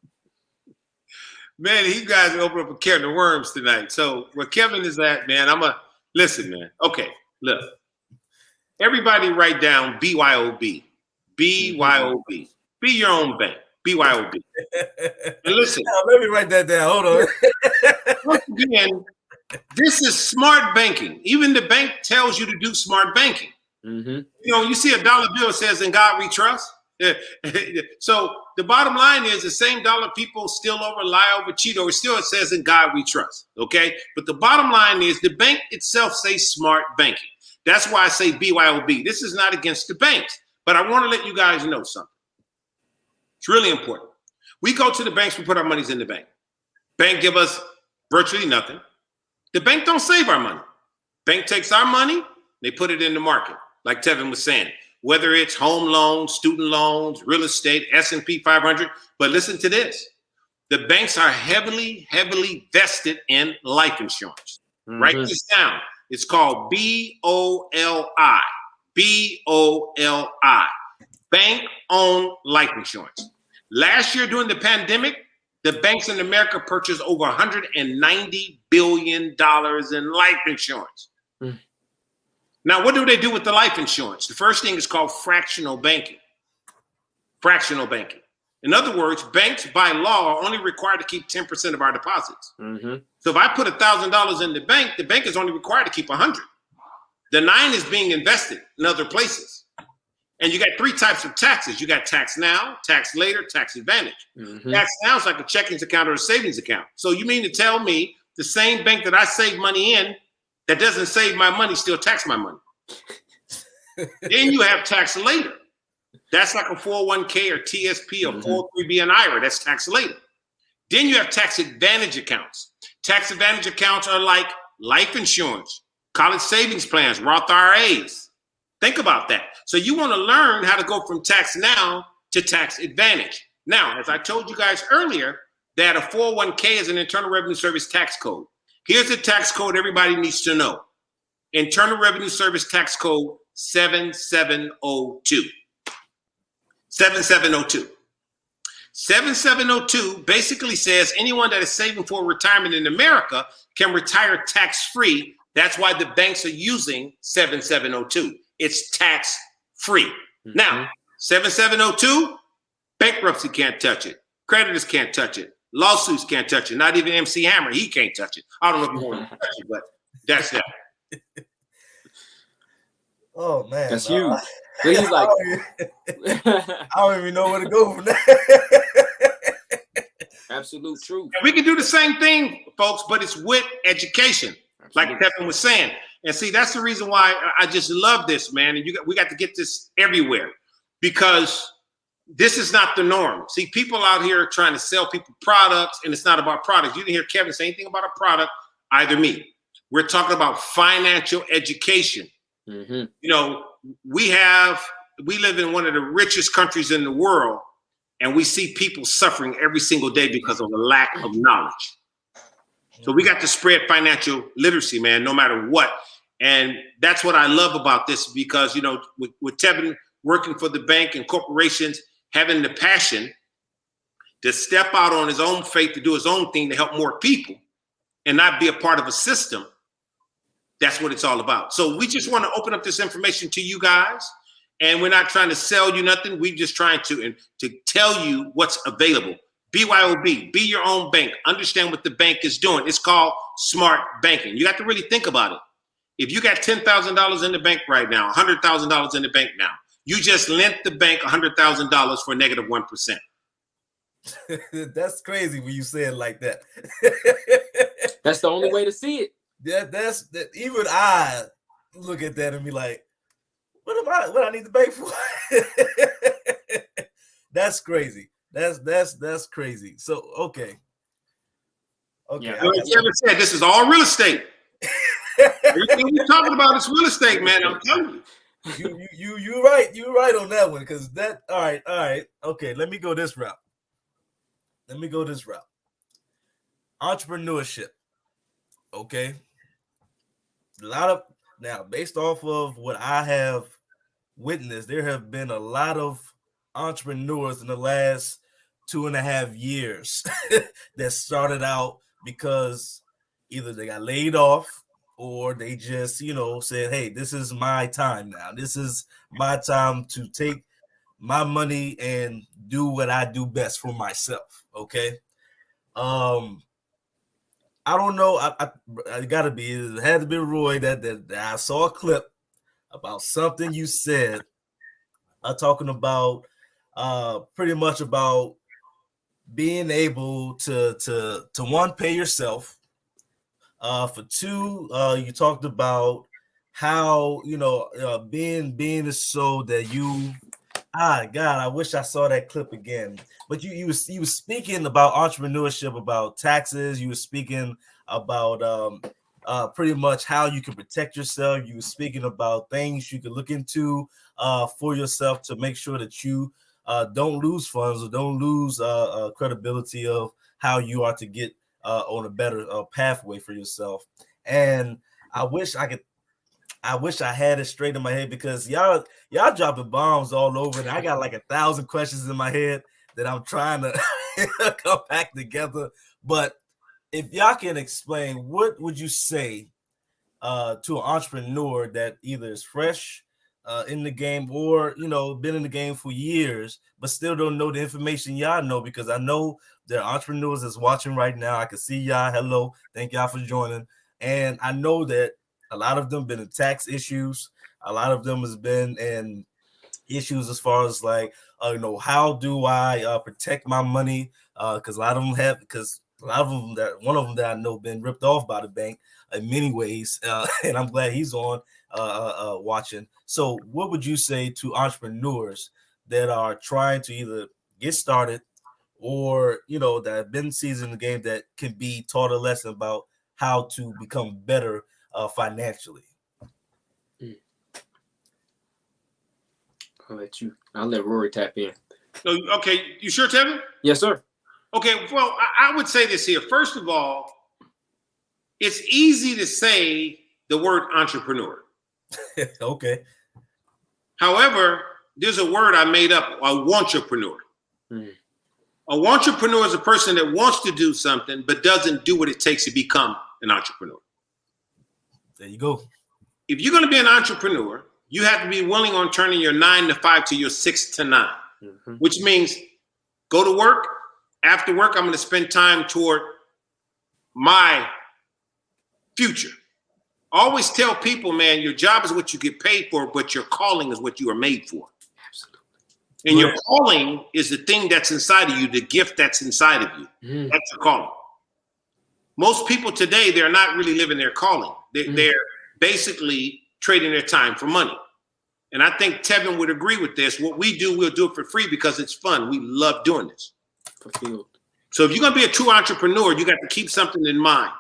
Man, you guys open up a can of worms tonight. So where Kevin is at, man, listen, man. Okay, look. Everybody write down BYOB. BYOB. Be your own bank. BYOB. And listen. Let me write that down. Hold on. Once again, this is smart banking. Even the bank tells you to do smart banking. Mm-hmm. You know, you see a dollar bill says, "In God we trust." So the bottom line is the same dollar people steal over, lie over, cheat over. Still, it says, "In God we trust." Okay, but the bottom line is the bank itself says smart banking. That's why I say BYOB. This is not against the banks, but I want to let you guys know something. It's really important. We go to the banks, we put our monies in the bank. Bank give us virtually nothing. The bank don't save our money. Bank takes our money, they put it in the market, like Tevin was saying, whether it's home loans, student loans, real estate, S&P 500. But listen to this. The banks are heavily, heavily vested in life insurance. Mm-hmm. Write this down. It's called BOLI. BOLI. Bank-owned life insurance. Last year during the pandemic, the banks in America purchased over $190 billion in life insurance. Mm. Now, what do they do with the life insurance? The first thing is called fractional banking. Fractional banking. In other words, banks by law are only required to keep 10% of our deposits. Mm-hmm. So if I put $1,000 in the bank is only required to keep 100. The 9 is being invested in other places. And you got 3 types of taxes. You got tax now, tax later, tax advantage. Mm-hmm. Tax now is like a checking account or a savings account. So you mean to tell me the same bank that I save money in that doesn't save my money still tax my money? Then you have tax later. That's like a 401k or TSP or 403b and IRA. That's tax later. Then you have tax advantage accounts. Tax advantage accounts are like life insurance, college savings plans, Roth IRAs. Think about that. So you want to learn how to go from tax now to tax advantage. Now, as I told you guys earlier, that a 401k is an Internal Revenue Service tax code. Here's the tax code everybody needs to know. Internal Revenue Service tax code 7702. 7702. 7702 basically says anyone that is saving for retirement in America can retire tax-free. That's why the banks are using 7702. It's tax-free. Mm-hmm. Now, 7702, bankruptcy can't touch it. Creditors can't touch it. Lawsuits can't touch it. Not even MC Hammer, he can't touch it. I don't know if you want to touch it, but that's that. Oh man, that's huge. So he's like, I don't even know where to go from that. Absolute truth. And we can do the same thing, folks, but it's with education, absolutely. Like Tevin was saying. And see, that's the reason why I just love this, man. And we got to get this everywhere because this is not the norm. See, people out here trying to sell people products, and it's not about products. You didn't hear Kevin say anything about a product, either me. We're talking about financial education. Mm-hmm. You know, we live in one of the richest countries in the world, and we see people suffering every single day because of a lack of knowledge. So we got to spread financial literacy, man, no matter what. And that's what I love about this because, you know, with Tevin working for the bank and corporations, having the passion to step out on his own faith, to do his own thing, to help more people and not be a part of a system. That's what it's all about. So we just want to open up this information to you guys. And we're not trying to sell you nothing. We're just trying to tell you what's available. BYOB, be your own bank. Understand what the bank is doing. It's called smart banking. You got to really think about it. If you got $10,000 in the bank right now, $100,000 in the bank now, you just lent the bank $100,000 for negative 1%. That's crazy when you say it like that. That's the only way to see it. That's even I look at that and be like, what I need the bank for? That's crazy. That's crazy. So okay. Yeah, like Tevin said, this is all real estate. Everything we're talking about is real estate, man. I'm telling you. You're right. You're right on that one. Because that all right. Okay, let me go this route. Entrepreneurship. Okay. A lot of now, based off of what I have witnessed, there have been a lot of entrepreneurs in the last 2.5 years that started out because either they got laid off or they just, said, hey, this is my time now. This is my time to take my money and do what I do best for myself. Okay. I don't know. I gotta be. It had to be Roy that I saw a clip about something you said, talking about pretty much about being able to one, pay yourself. For two, you talked about how being so that you. God, I wish I saw that clip again. But you were speaking about entrepreneurship, about taxes. You were speaking about pretty much how you can protect yourself. You were speaking about things you can look into for yourself to make sure that you don't lose funds or don't lose credibility of how you are to get on a better pathway for yourself. And I wish I had it straight in my head because y'all dropping bombs all over, and I got like 1,000 questions in my head that I'm trying to come back together. But if y'all can explain, what would you say to an entrepreneur that either is fresh in the game or been in the game for years but still don't know the information y'all know? Because I know there are entrepreneurs that's watching right now. I can see y'all. Hello, thank y'all for joining. And I know that a lot of them been in tax issues. A lot of them has been in issues as far as like, how do I protect my money? Because a lot of them have, one of them that I know been ripped off by the bank in many ways. And I'm glad he's on watching. So what would you say to entrepreneurs that are trying to either get started or, that have been seasoned in the game that can be taught a lesson about how to become better financially? I'll let Rory tap in. Okay, you sure, Tevin? Yes, sir. Okay, well, I would say this here. First of all, it's easy to say the word entrepreneur. Okay. However, there's a word I made up, a wantrepreneur. Mm. A wantrepreneur is a person that wants to do something but doesn't do what it takes to become an entrepreneur. There you go. If you're going to be an entrepreneur, you have to be willing on turning your 9 to 5 to your 6 to 9, which means go to work. After work, I'm going to spend time toward my future. Always tell people, man, your job is what you get paid for, but your calling is what you are made for. Absolutely. And your calling is the thing that's inside of you, the gift that's inside of you. That's your calling. Most people today, they're not really living their calling. They're basically trading their time for money. And I think Tevin would agree with this. What we do, we'll do it for free because it's fun. We love doing this. Fulfilled. So if you're going to be a true entrepreneur, you got to keep something in mind.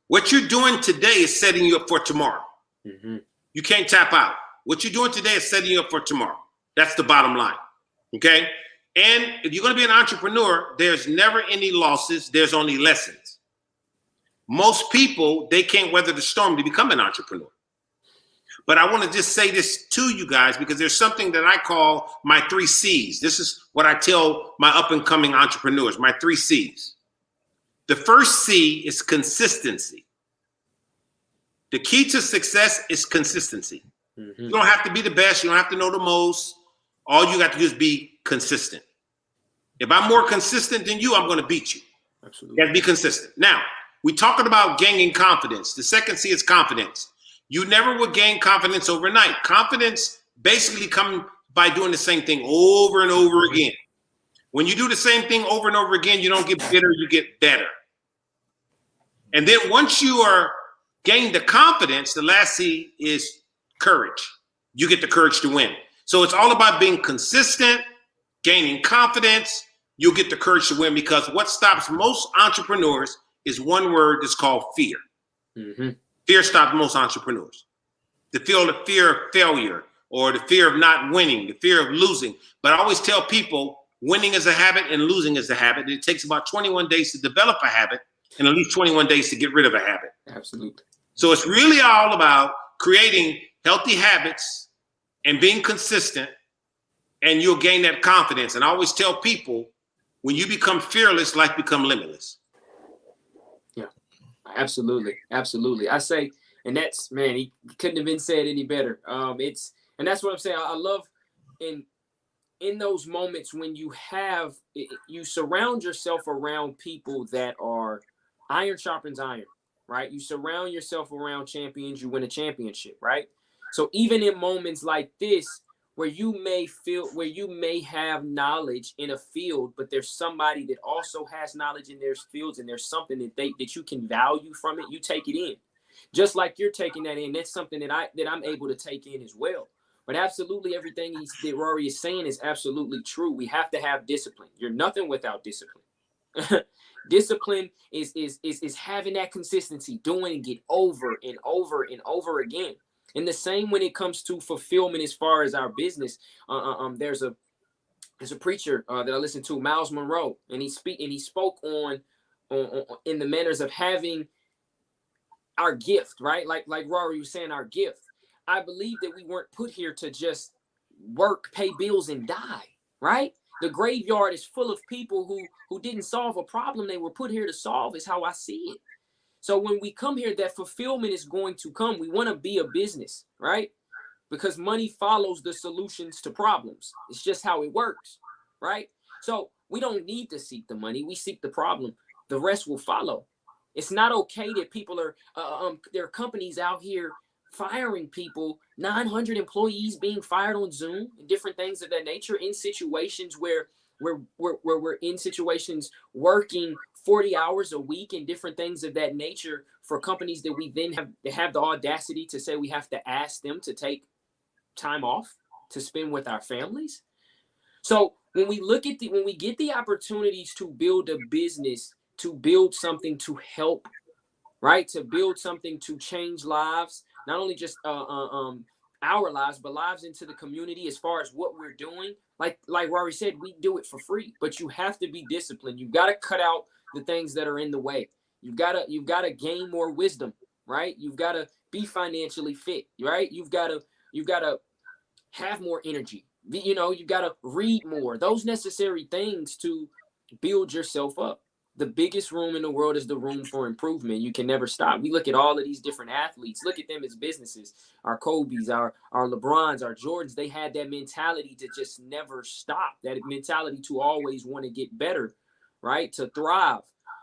What you're doing today is setting you up for tomorrow. You can't tap out. What you're doing today is setting you up for tomorrow. That's the bottom line. Okay? And if you're going to be an entrepreneur, there's never any losses. There's only lessons. Most people, they can't weather the storm to become an entrepreneur. But I want to just say this to you guys because there's something that I call my 3 C's. This is what I tell my up-and-coming entrepreneurs, my 3 C's. The first C is consistency. The key to success is consistency. You don't have to be the best. You don't have to know the most. All you got to do is be consistent. If I'm more consistent than you, I'm going to beat you. Absolutely. You got to be consistent. Now, we're talking about gaining confidence. The second C is confidence. You never will gain confidence overnight. Confidence basically comes by doing the same thing over and over again. When you do the same thing over and over again, you don't get bitter, you get better. And then once you are gain the confidence, the last C is courage. You get the courage to win. So it's all about being consistent, gaining confidence. You'll get the courage to win because what stops most entrepreneurs is one word that's called fear. Fear stops most entrepreneurs. The fear of failure or the fear of not winning, the fear of losing. But I always tell people winning is a habit and losing is a habit. It takes about 21 days to develop a habit and at least 21 days to get rid of a habit. Absolutely. So it's really all about creating healthy habits and being consistent, and you'll gain that confidence. And I always tell people, when you become fearless, life becomes limitless. Yeah, absolutely. Absolutely. I say, and that's, man, he couldn't have been said any better. And that's what I'm saying. I love in those moments when you surround yourself around people that are iron sharpens iron, right? You surround yourself around champions, you win a championship, right? So even in moments like this, where you may have knowledge in a field, but there's somebody that also has knowledge in their fields, and there's something that you can value from it, you take it in. Just like you're taking that in, that's something that I'm able to take in as well. But absolutely everything that Rory is saying is absolutely true. We have to have discipline. You're nothing without discipline. Discipline is having that consistency, doing it over and over and over again. And the same when it comes to fulfillment as far as our business. There's a preacher that I listen to, Miles Monroe, and he spoke on in the manners of having our gift, right? Like Rory was saying, our gift. I believe that we weren't put here to just work, pay bills, and die, right? The graveyard is full of people who didn't solve a problem they were put here to solve, is how I see it. So when we come here, that fulfillment is going to come. We want to be a business, right? Because money follows the solutions to problems. It's just how it works, right? So we don't need to seek the money. We seek the problem. The rest will follow. It's not okay that people are, there are companies out here firing people, 900 employees being fired on Zoom and different things of that nature in situations where we're in situations working 40 hours a week and different things of that nature for companies that we then have the audacity to say we have to ask them to take time off to spend with our families. So when we get the opportunities to build a business, to build something to help, right? To build something to change lives, not only just our lives, but lives into the community as far as what we're doing. Like Rory said, we do it for free, but you have to be disciplined. You've got to cut out the things that are in the way. You've got to gain more wisdom, right? You've got to be financially fit, right? You've got to have more energy. You got to read more. Those necessary things to build yourself up. The biggest room in the world is the room for improvement. You can never stop. We look at all of these different athletes. Look at them as businesses. Our Kobe's, our LeBrons, our Jordans, they had that mentality to just never stop. That mentality to always want to get better, right? To thrive.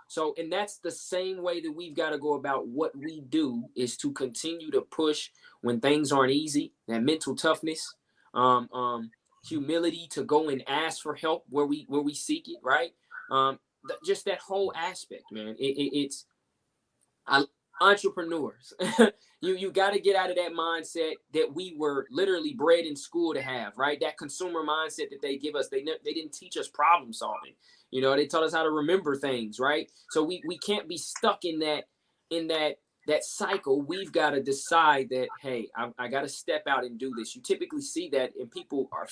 So, and that's the same way that we've got to go about what we do, is to continue to push when things aren't easy. That mental toughness, humility to go and ask for help where we seek it, right? Just that whole aspect, man. It's entrepreneurs. you got to get out of that mindset that we were literally bred in school to have, right? That consumer mindset that they give us. They didn't teach us problem solving. They taught us how to remember things, right? So we can't be stuck in that cycle. We've got to decide that, hey, I got to step out and do this. You typically see that, and people are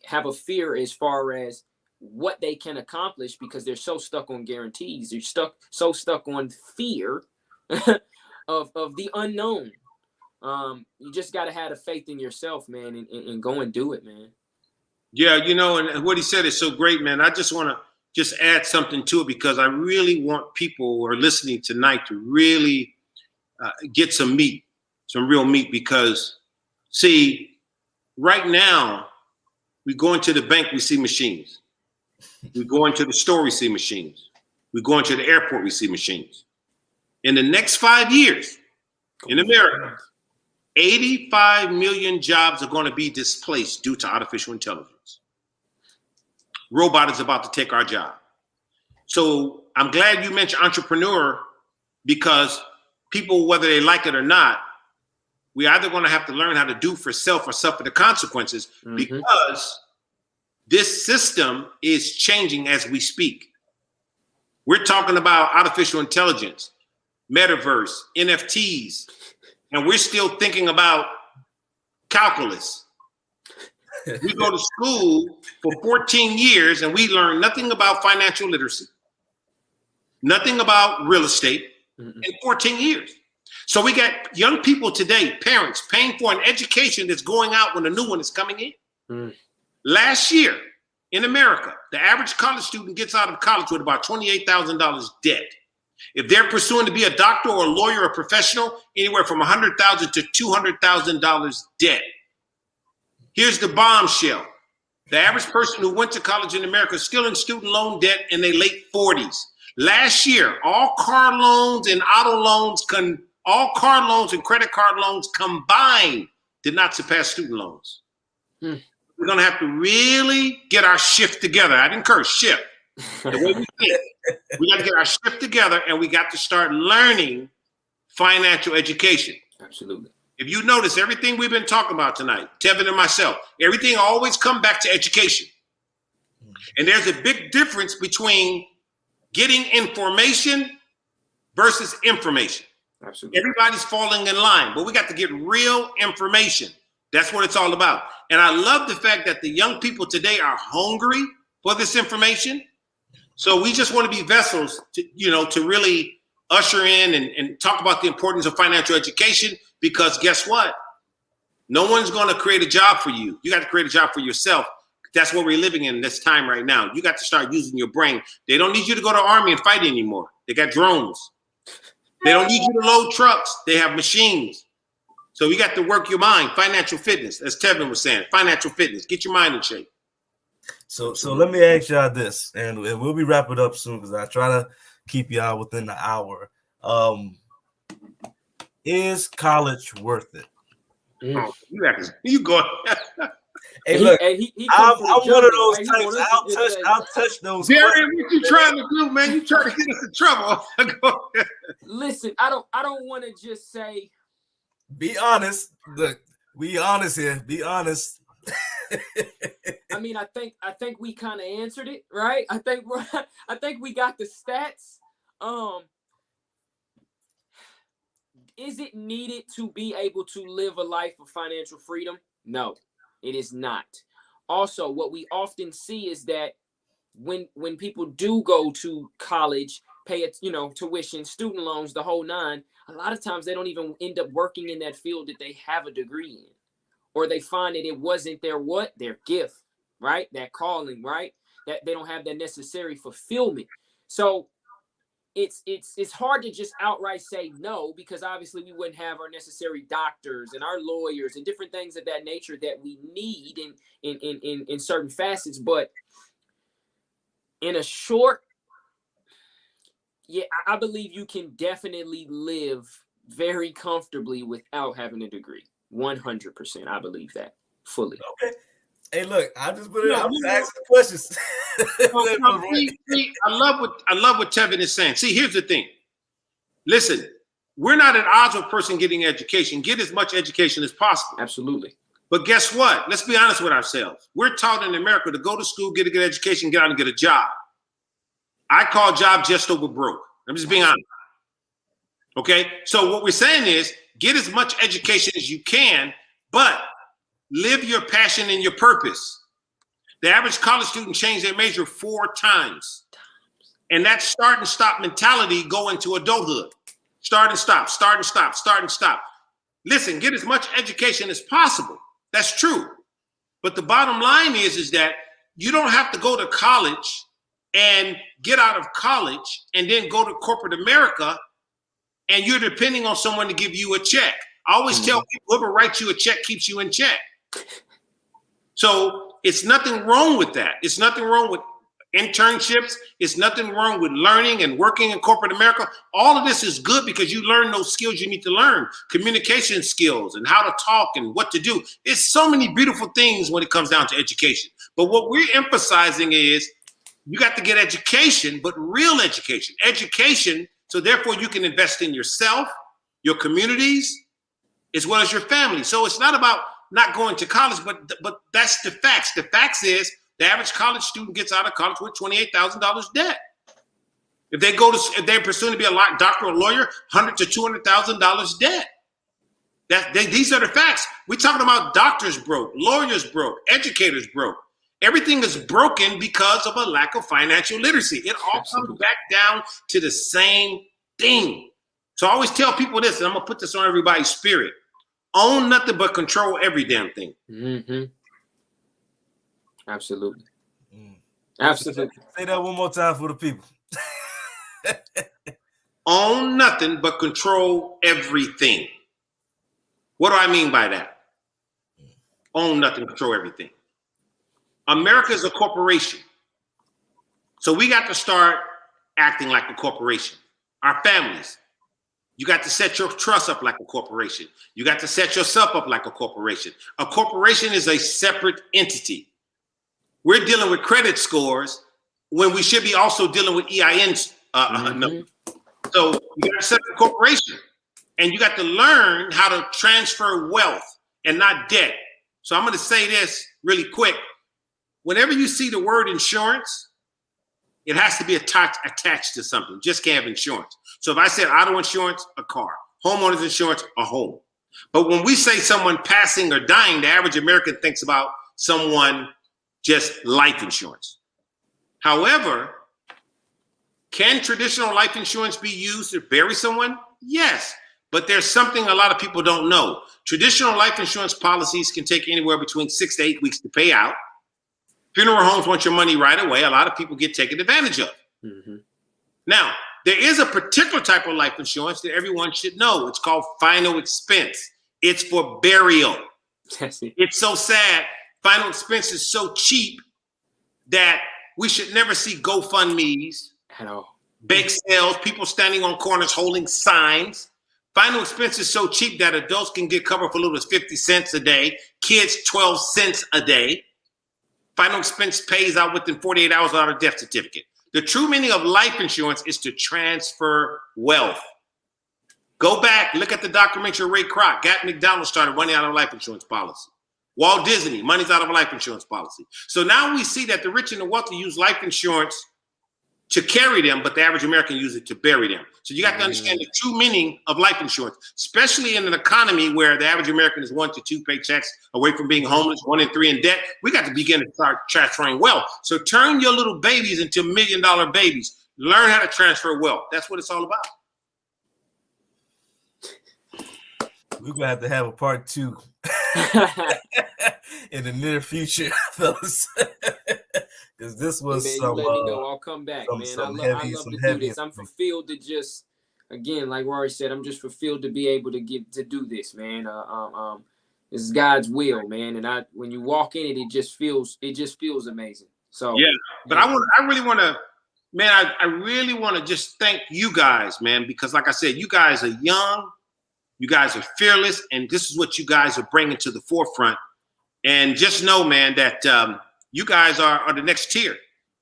have a fear as far as what they can accomplish because they're so stuck on guarantees. They're so stuck on fear of the unknown. You just got to have the faith in yourself, man, and go and do it, man. Yeah, and what he said is so great, man. I just want to add something to it because I really want people who are listening tonight to really get some real meat, because, see, right now, we go into the bank, we see machines. We go into the store, we see machines. We go into the airport, we see machines. In the next 5 years, in America, 85 million jobs are going to be displaced due to artificial intelligence. Robot is about to take our job. So I'm glad you mentioned entrepreneur, because people, whether they like it or not, we either going to have to learn how to do for self or suffer the consequences, because this system is changing as we speak. We're talking about artificial intelligence, metaverse, NFTs, and we're still thinking about calculus. We go to school for 14 years and we learn nothing about financial literacy, nothing about real estate in 14 years. So we got young people today, parents, paying for an education that's going out when a new one is coming in. Last year in America, the average college student gets out of college with about $28,000 debt. If they're pursuing to be a doctor or a lawyer or professional, anywhere from $100,000 to $200,000 debt. Here's the bombshell. The average person who went to college in America is still in student loan debt in their late 40s. Last year, all car loans and auto loans, all car loans and credit card loans combined did not surpass student loans. We're going to have to really get our shift together. I didn't curse, shift. The way we think. We got to get our shift together, and we got to start learning financial education. Absolutely. If you notice, everything we've been talking about tonight, Tevin and myself, everything always come back to education. And there's a big difference between getting information versus information. Absolutely. Everybody's falling in line, but we got to get real information. That's what it's all about. And I love the fact that the young people today are hungry for this information. So we just want to be vessels to really usher in and talk about the importance of financial education, because guess what? No one's going to create a job for you. You got to create a job for yourself. That's what we're living in this time right now. You got to start using your brain. They don't need you to go to the Army and fight anymore. They got drones. They don't need you to load trucks. They have machines. So you got to work your mind. Financial fitness, as Tevin was saying, financial fitness. Get your mind in shape. So let me ask y'all this, and we'll be wrapping up soon because I try to keep y'all within the hour. Is college worth it? Oh, you go. Hey, look, I'm one of those types. I'll touch those. Darian, what you trying to do, man? You trying to get us in trouble? Listen, I don't want to just say. Be honest. Look, we honest here. Be honest. I mean, I think we kind of answered it, right? I think we got the stats. Is it needed to be able to live a life of financial freedom? No, it is not. Also, what we often see is that when people do go to college, pay it, tuition, student loans, the whole nine, a lot of times they don't even end up working in that field that they have a degree in, or they find that it wasn't their gift, right? That calling, right? That they don't have that necessary fulfillment. So it's hard to just outright say no, because obviously we wouldn't have our necessary doctors and our lawyers and different things of that nature that we need in certain facets. But in a short, I believe you can definitely live very comfortably without having a degree. 100%. I believe that fully. Okay. Hey, look, I just put it. I'm just asking the questions. I love what Tevin is saying. See, here's the thing. Listen, we're not at odds with a person getting education. Get as much education as possible. Absolutely. But guess what? Let's be honest with ourselves. We're taught in America to go to school, get a good education, get out and get a job. I call job just over broke. I'm just being honest. Okay? So what we're saying is get as much education as you can, but live your passion and your purpose. The average college student changed their major 4 times. And that start and stop mentality go into adulthood. Start and stop, start and stop, start and stop. Listen, get as much education as possible. That's true. But the bottom line is that you don't have to go to college and get out of college and then go to corporate America and you're depending on someone to give you a check. I always tell people, whoever writes you a check keeps you in check. So it's nothing wrong with that. It's nothing wrong with internships. It's nothing wrong with learning and working in corporate America. All of this is good because you learn those skills you need to learn, communication skills and how to talk and what to do. It's so many beautiful things when it comes down to education. But what we're emphasizing is you got to get education, but real education. Education, so therefore you can invest in yourself, your communities, as well as your family. So it's not about not going to college, but that's the facts. The facts is the average college student gets out of college with $28,000 debt. If they're pursuing to be a doctor or lawyer, $100,000 to $200,000 debt. These are the facts. We're talking about doctors broke, lawyers broke, educators broke. Everything is broken because of a lack of financial literacy. It all comes back down to the same thing. So I always tell people this, and I'm going to put this on everybody's spirit. Own nothing but control every damn thing. Mm-hmm. Absolutely. Absolutely. Say that one more time for the people. Own nothing but control everything. What do I mean by that? Own nothing, control everything. America is a corporation. So we got to start acting like a corporation. Our families. You got to set your trust up like a corporation. You got to set yourself up like a corporation. A corporation is a separate entity. We're dealing with credit scores when we should be also dealing with EINs. No. So you got to set up a corporation. And you got to learn how to transfer wealth and not debt. So I'm going to say this really quick. Whenever you see the word insurance, it has to be attached to something. Just can't have insurance. So if I said auto insurance, a car, homeowners insurance, a home. But when we say someone passing or dying, the average American thinks about someone just life insurance. However, can traditional life insurance be used to bury someone? Yes. But there's something a lot of people don't know. Traditional life insurance policies can take anywhere between 6 to 8 weeks to pay out. Funeral homes want your money right away. A lot of people get taken advantage of. Mm-hmm. Now, there is a particular type of life insurance that everyone should know. It's called final expense. It's for burial. It's so sad. Final expense is so cheap that we should never see GoFundMes, bake sales, people standing on corners holding signs. Final expense is so cheap that adults can get covered for as little as 50 cents a day, kids 12 cents a day. Final expense pays out within 48 hours without a death certificate. The true meaning of life insurance is to transfer wealth. Go back, look at the documentary Ray Kroc. Gat McDonald started money out of a life insurance policy. Walt Disney, money's out of a life insurance policy. So now we see that the rich and the wealthy use life insurance to carry them, but the average American uses it to bury them. So you got to understand the true meaning of life insurance, especially in an economy where the average American is 1 to 2 paychecks away from being homeless, 1 in 3 in debt. We got to begin to start transferring wealth. So turn your little babies into $1 million babies. Learn how to transfer wealth. That's what it's all about. We're gonna have to have a part 2 in the near future, fellas. Because this was hey, man, some. You let me know. I'll come back, man. I love to do this. I'm fulfilled to just, again, like Rory said, I'm just fulfilled to be able to do this, man. This is God's will, man. And when you walk in it, it just feels amazing. So yeah, but I really want to, man. I really want to just thank you guys, man, because like I said, you guys are young. You guys are fearless, and this is what you guys are bringing to the forefront. And just know, man, that you guys are the next tier.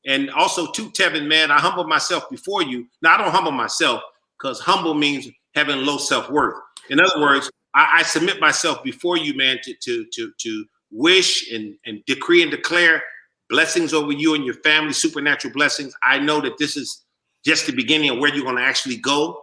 And also, to Tevin, man, I humble myself before you. Now, I don't humble myself because humble means having low self-worth. In other words, I submit myself before you, man, to wish and decree and declare blessings over you and your family, supernatural blessings. I know that this is just the beginning of where you're going to actually go.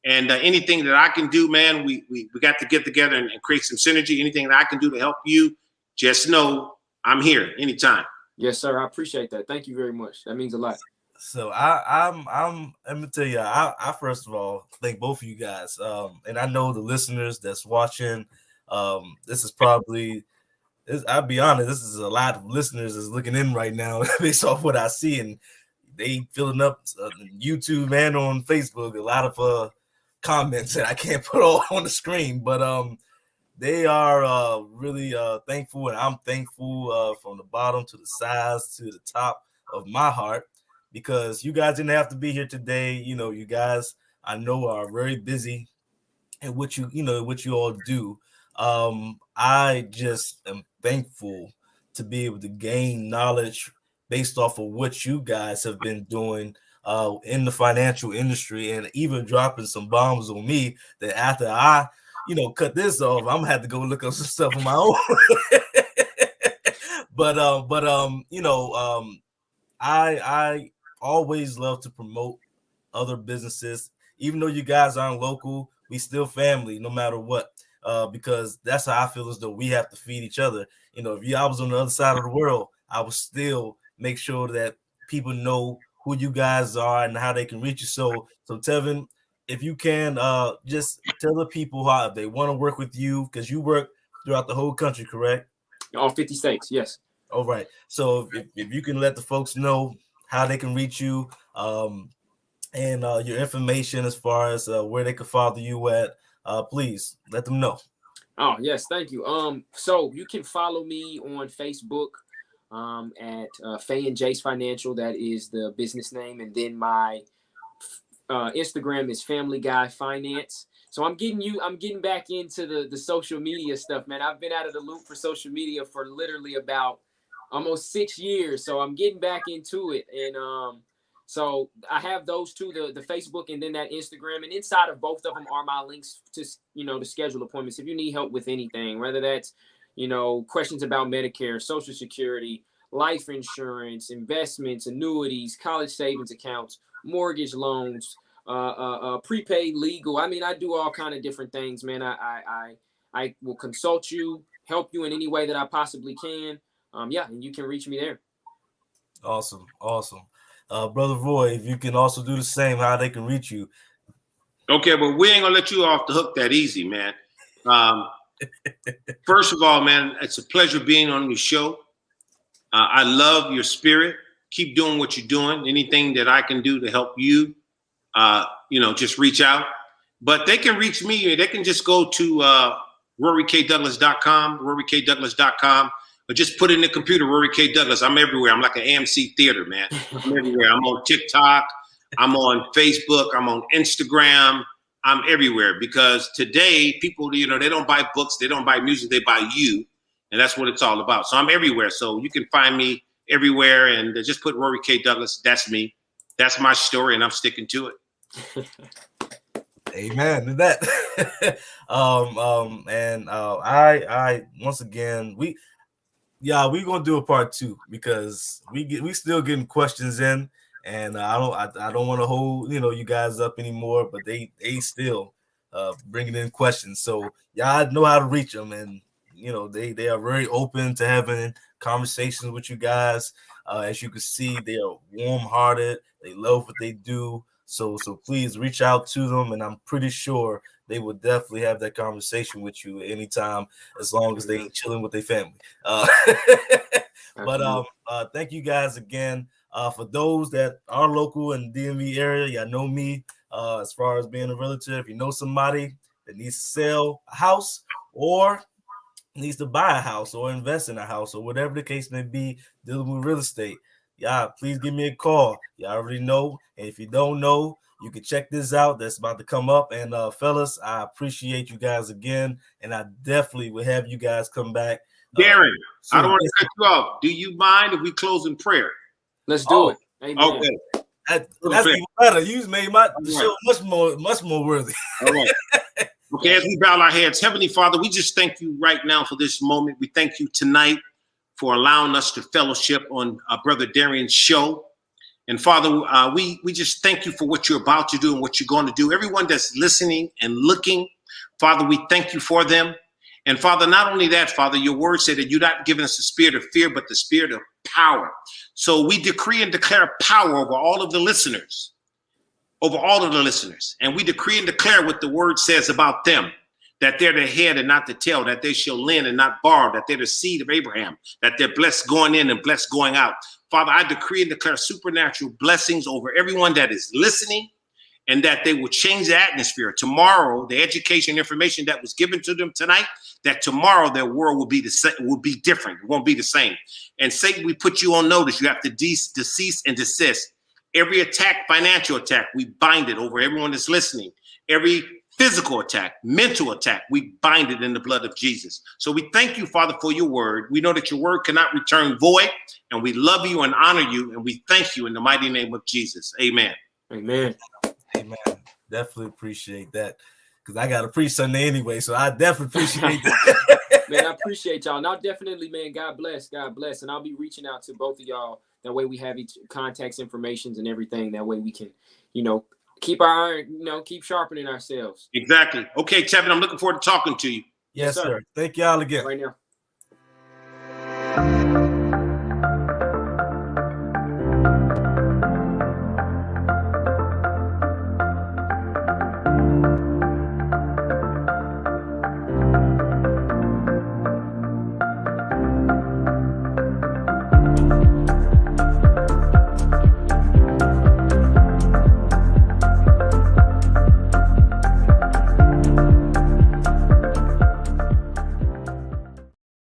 And anything that I can do, man, we got to get together and create some synergy. Anything that I can do to help you, just know I'm here anytime. Yes, sir. I appreciate that. Thank you very much. That means a lot. So I'm let me tell you, I first of all thank both of you guys. And I know the listeners that's watching, this is probably, I'll be honest, this is a lot of listeners that's looking in right now based off what I see, and they filling up YouTube and on Facebook a lot of comments that I can't put all on the screen, but they are really thankful, and I'm thankful from the bottom to the sides to the top of my heart, because you guys didn't have to be here today. You know, you guys I know are very busy and what you all do. I just am thankful to be able to gain knowledge based off of what you guys have been doing in the financial industry, and even dropping some bombs on me that after I, cut this off, I'm gonna have to go look up some stuff on my own. I always love to promote other businesses, even though you guys aren't local. We still family, no matter what, because that's how I feel, as though we have to feed each other. If I was on the other side of the world, I would still make sure that people know who you guys are and how they can reach you. So Tevin, if you can just tell the people how, if they want to work with you, because you work throughout the whole country, correct? All 50 states, yes. All right. So if you can let the folks know how they can reach you, and your information as far as where they can follow you at, please let them know. Oh, yes, thank you. So you can follow me on Facebook at Faye and Jace Financial. That is the business name. And then my Instagram is Family Guy Finance. So I'm getting back into the social media stuff, man. I've been out of the loop for social media for literally about almost 6 years. So I'm getting back into it. And so I have those two, the Facebook and then that Instagram. And inside of both of them are my links to, to schedule appointments. If you need help with anything, whether that's, questions about Medicare, Social Security, life insurance, investments, annuities, college savings accounts, mortgage loans, prepaid legal. I mean, I do all kind of different things, man. I will consult you, help you in any way that I possibly can. And you can reach me there. Awesome. Brother Roy, if you can also do the same, how they can reach you. Okay, but we ain't gonna let you off the hook that easy, man. First of all, man, it's a pleasure being on your show. I love your spirit. Keep doing what you're doing. Anything that I can do to help you, just reach out. But they can reach me. They can just go to RoryKDouglas.com, or just put in the computer, Rory K. Douglas. I'm everywhere. I'm like an AMC theater, man. I'm everywhere. I'm on TikTok. I'm on Facebook. I'm on Instagram. I'm everywhere, because today people, they don't buy books. They don't buy music. They buy you. And that's what it's all about. So I'm everywhere. So you can find me everywhere, and just put Rory K. Douglas. That's me. That's my story, and I'm sticking to it. Amen to that. I once again, we're gonna do a part 2, because we still getting questions in, And I don't want to hold you guys up anymore, but they still bringing in questions. So y'all know how to reach them, and they are very open to having conversations with you guys. As you can see, they are warm-hearted. They love what they do. So please reach out to them, and I'm pretty sure they will definitely have that conversation with you anytime, as long as they ain't chilling with their family. But thank you guys again. For those that are local in the DMV area, y'all know me as far as being a realtor. If you know somebody that needs to sell a house or needs to buy a house or invest in a house or whatever the case may be, dealing with real estate, please give me a call. Y'all already know. And if you don't know, you can check this out. That's about to come up. And fellas, I appreciate you guys again. And I definitely will have you guys come back. Darren, I don't want to cut you off. Do you mind if we close in prayer? Let's do it. Amen. Okay. That's even better. You made my show much more worthy. All right. Okay, as we bow our heads, Heavenly Father, we just thank you right now for this moment. We thank you tonight for allowing us to fellowship on Brother Darian's show. And Father, we just thank you for what you're about to do and what you're going to do. Everyone that's listening and looking, Father, we thank you for them. And Father, not only that, Father, your word said that you're not giving us the spirit of fear, but the spirit of power. So we decree and declare power over all of the listeners, And we decree and declare what the word says about them, that they're the head and not the tail, that they shall lend and not borrow, that they're the seed of Abraham, that they're blessed going in and blessed going out. Father, I decree and declare supernatural blessings over everyone that is listening, and that they will change the atmosphere. Tomorrow, the education information that was given to them tonight, that tomorrow their world will be different. It won't be the same. And Satan, we put you on notice. You have to cease and desist. Every attack, financial attack, we bind it over everyone that's listening. Every physical attack, mental attack, we bind it in the blood of Jesus. So we thank you, Father, for your word. We know that your word cannot return void, and we love you and honor you, and we thank you in the mighty name of Jesus. Amen. Amen. Amen. Definitely appreciate that, because I got to preach Sunday anyway, so I definitely appreciate that. Man, I appreciate y'all. Now, definitely, man, God bless. And I'll be reaching out to both of y'all. That way we have each contacts informations and everything. That way we can, keep our iron, keep sharpening ourselves. Exactly. Okay, Tevin, I'm looking forward to talking to you. Yes, sir. Thank y'all again. Right now.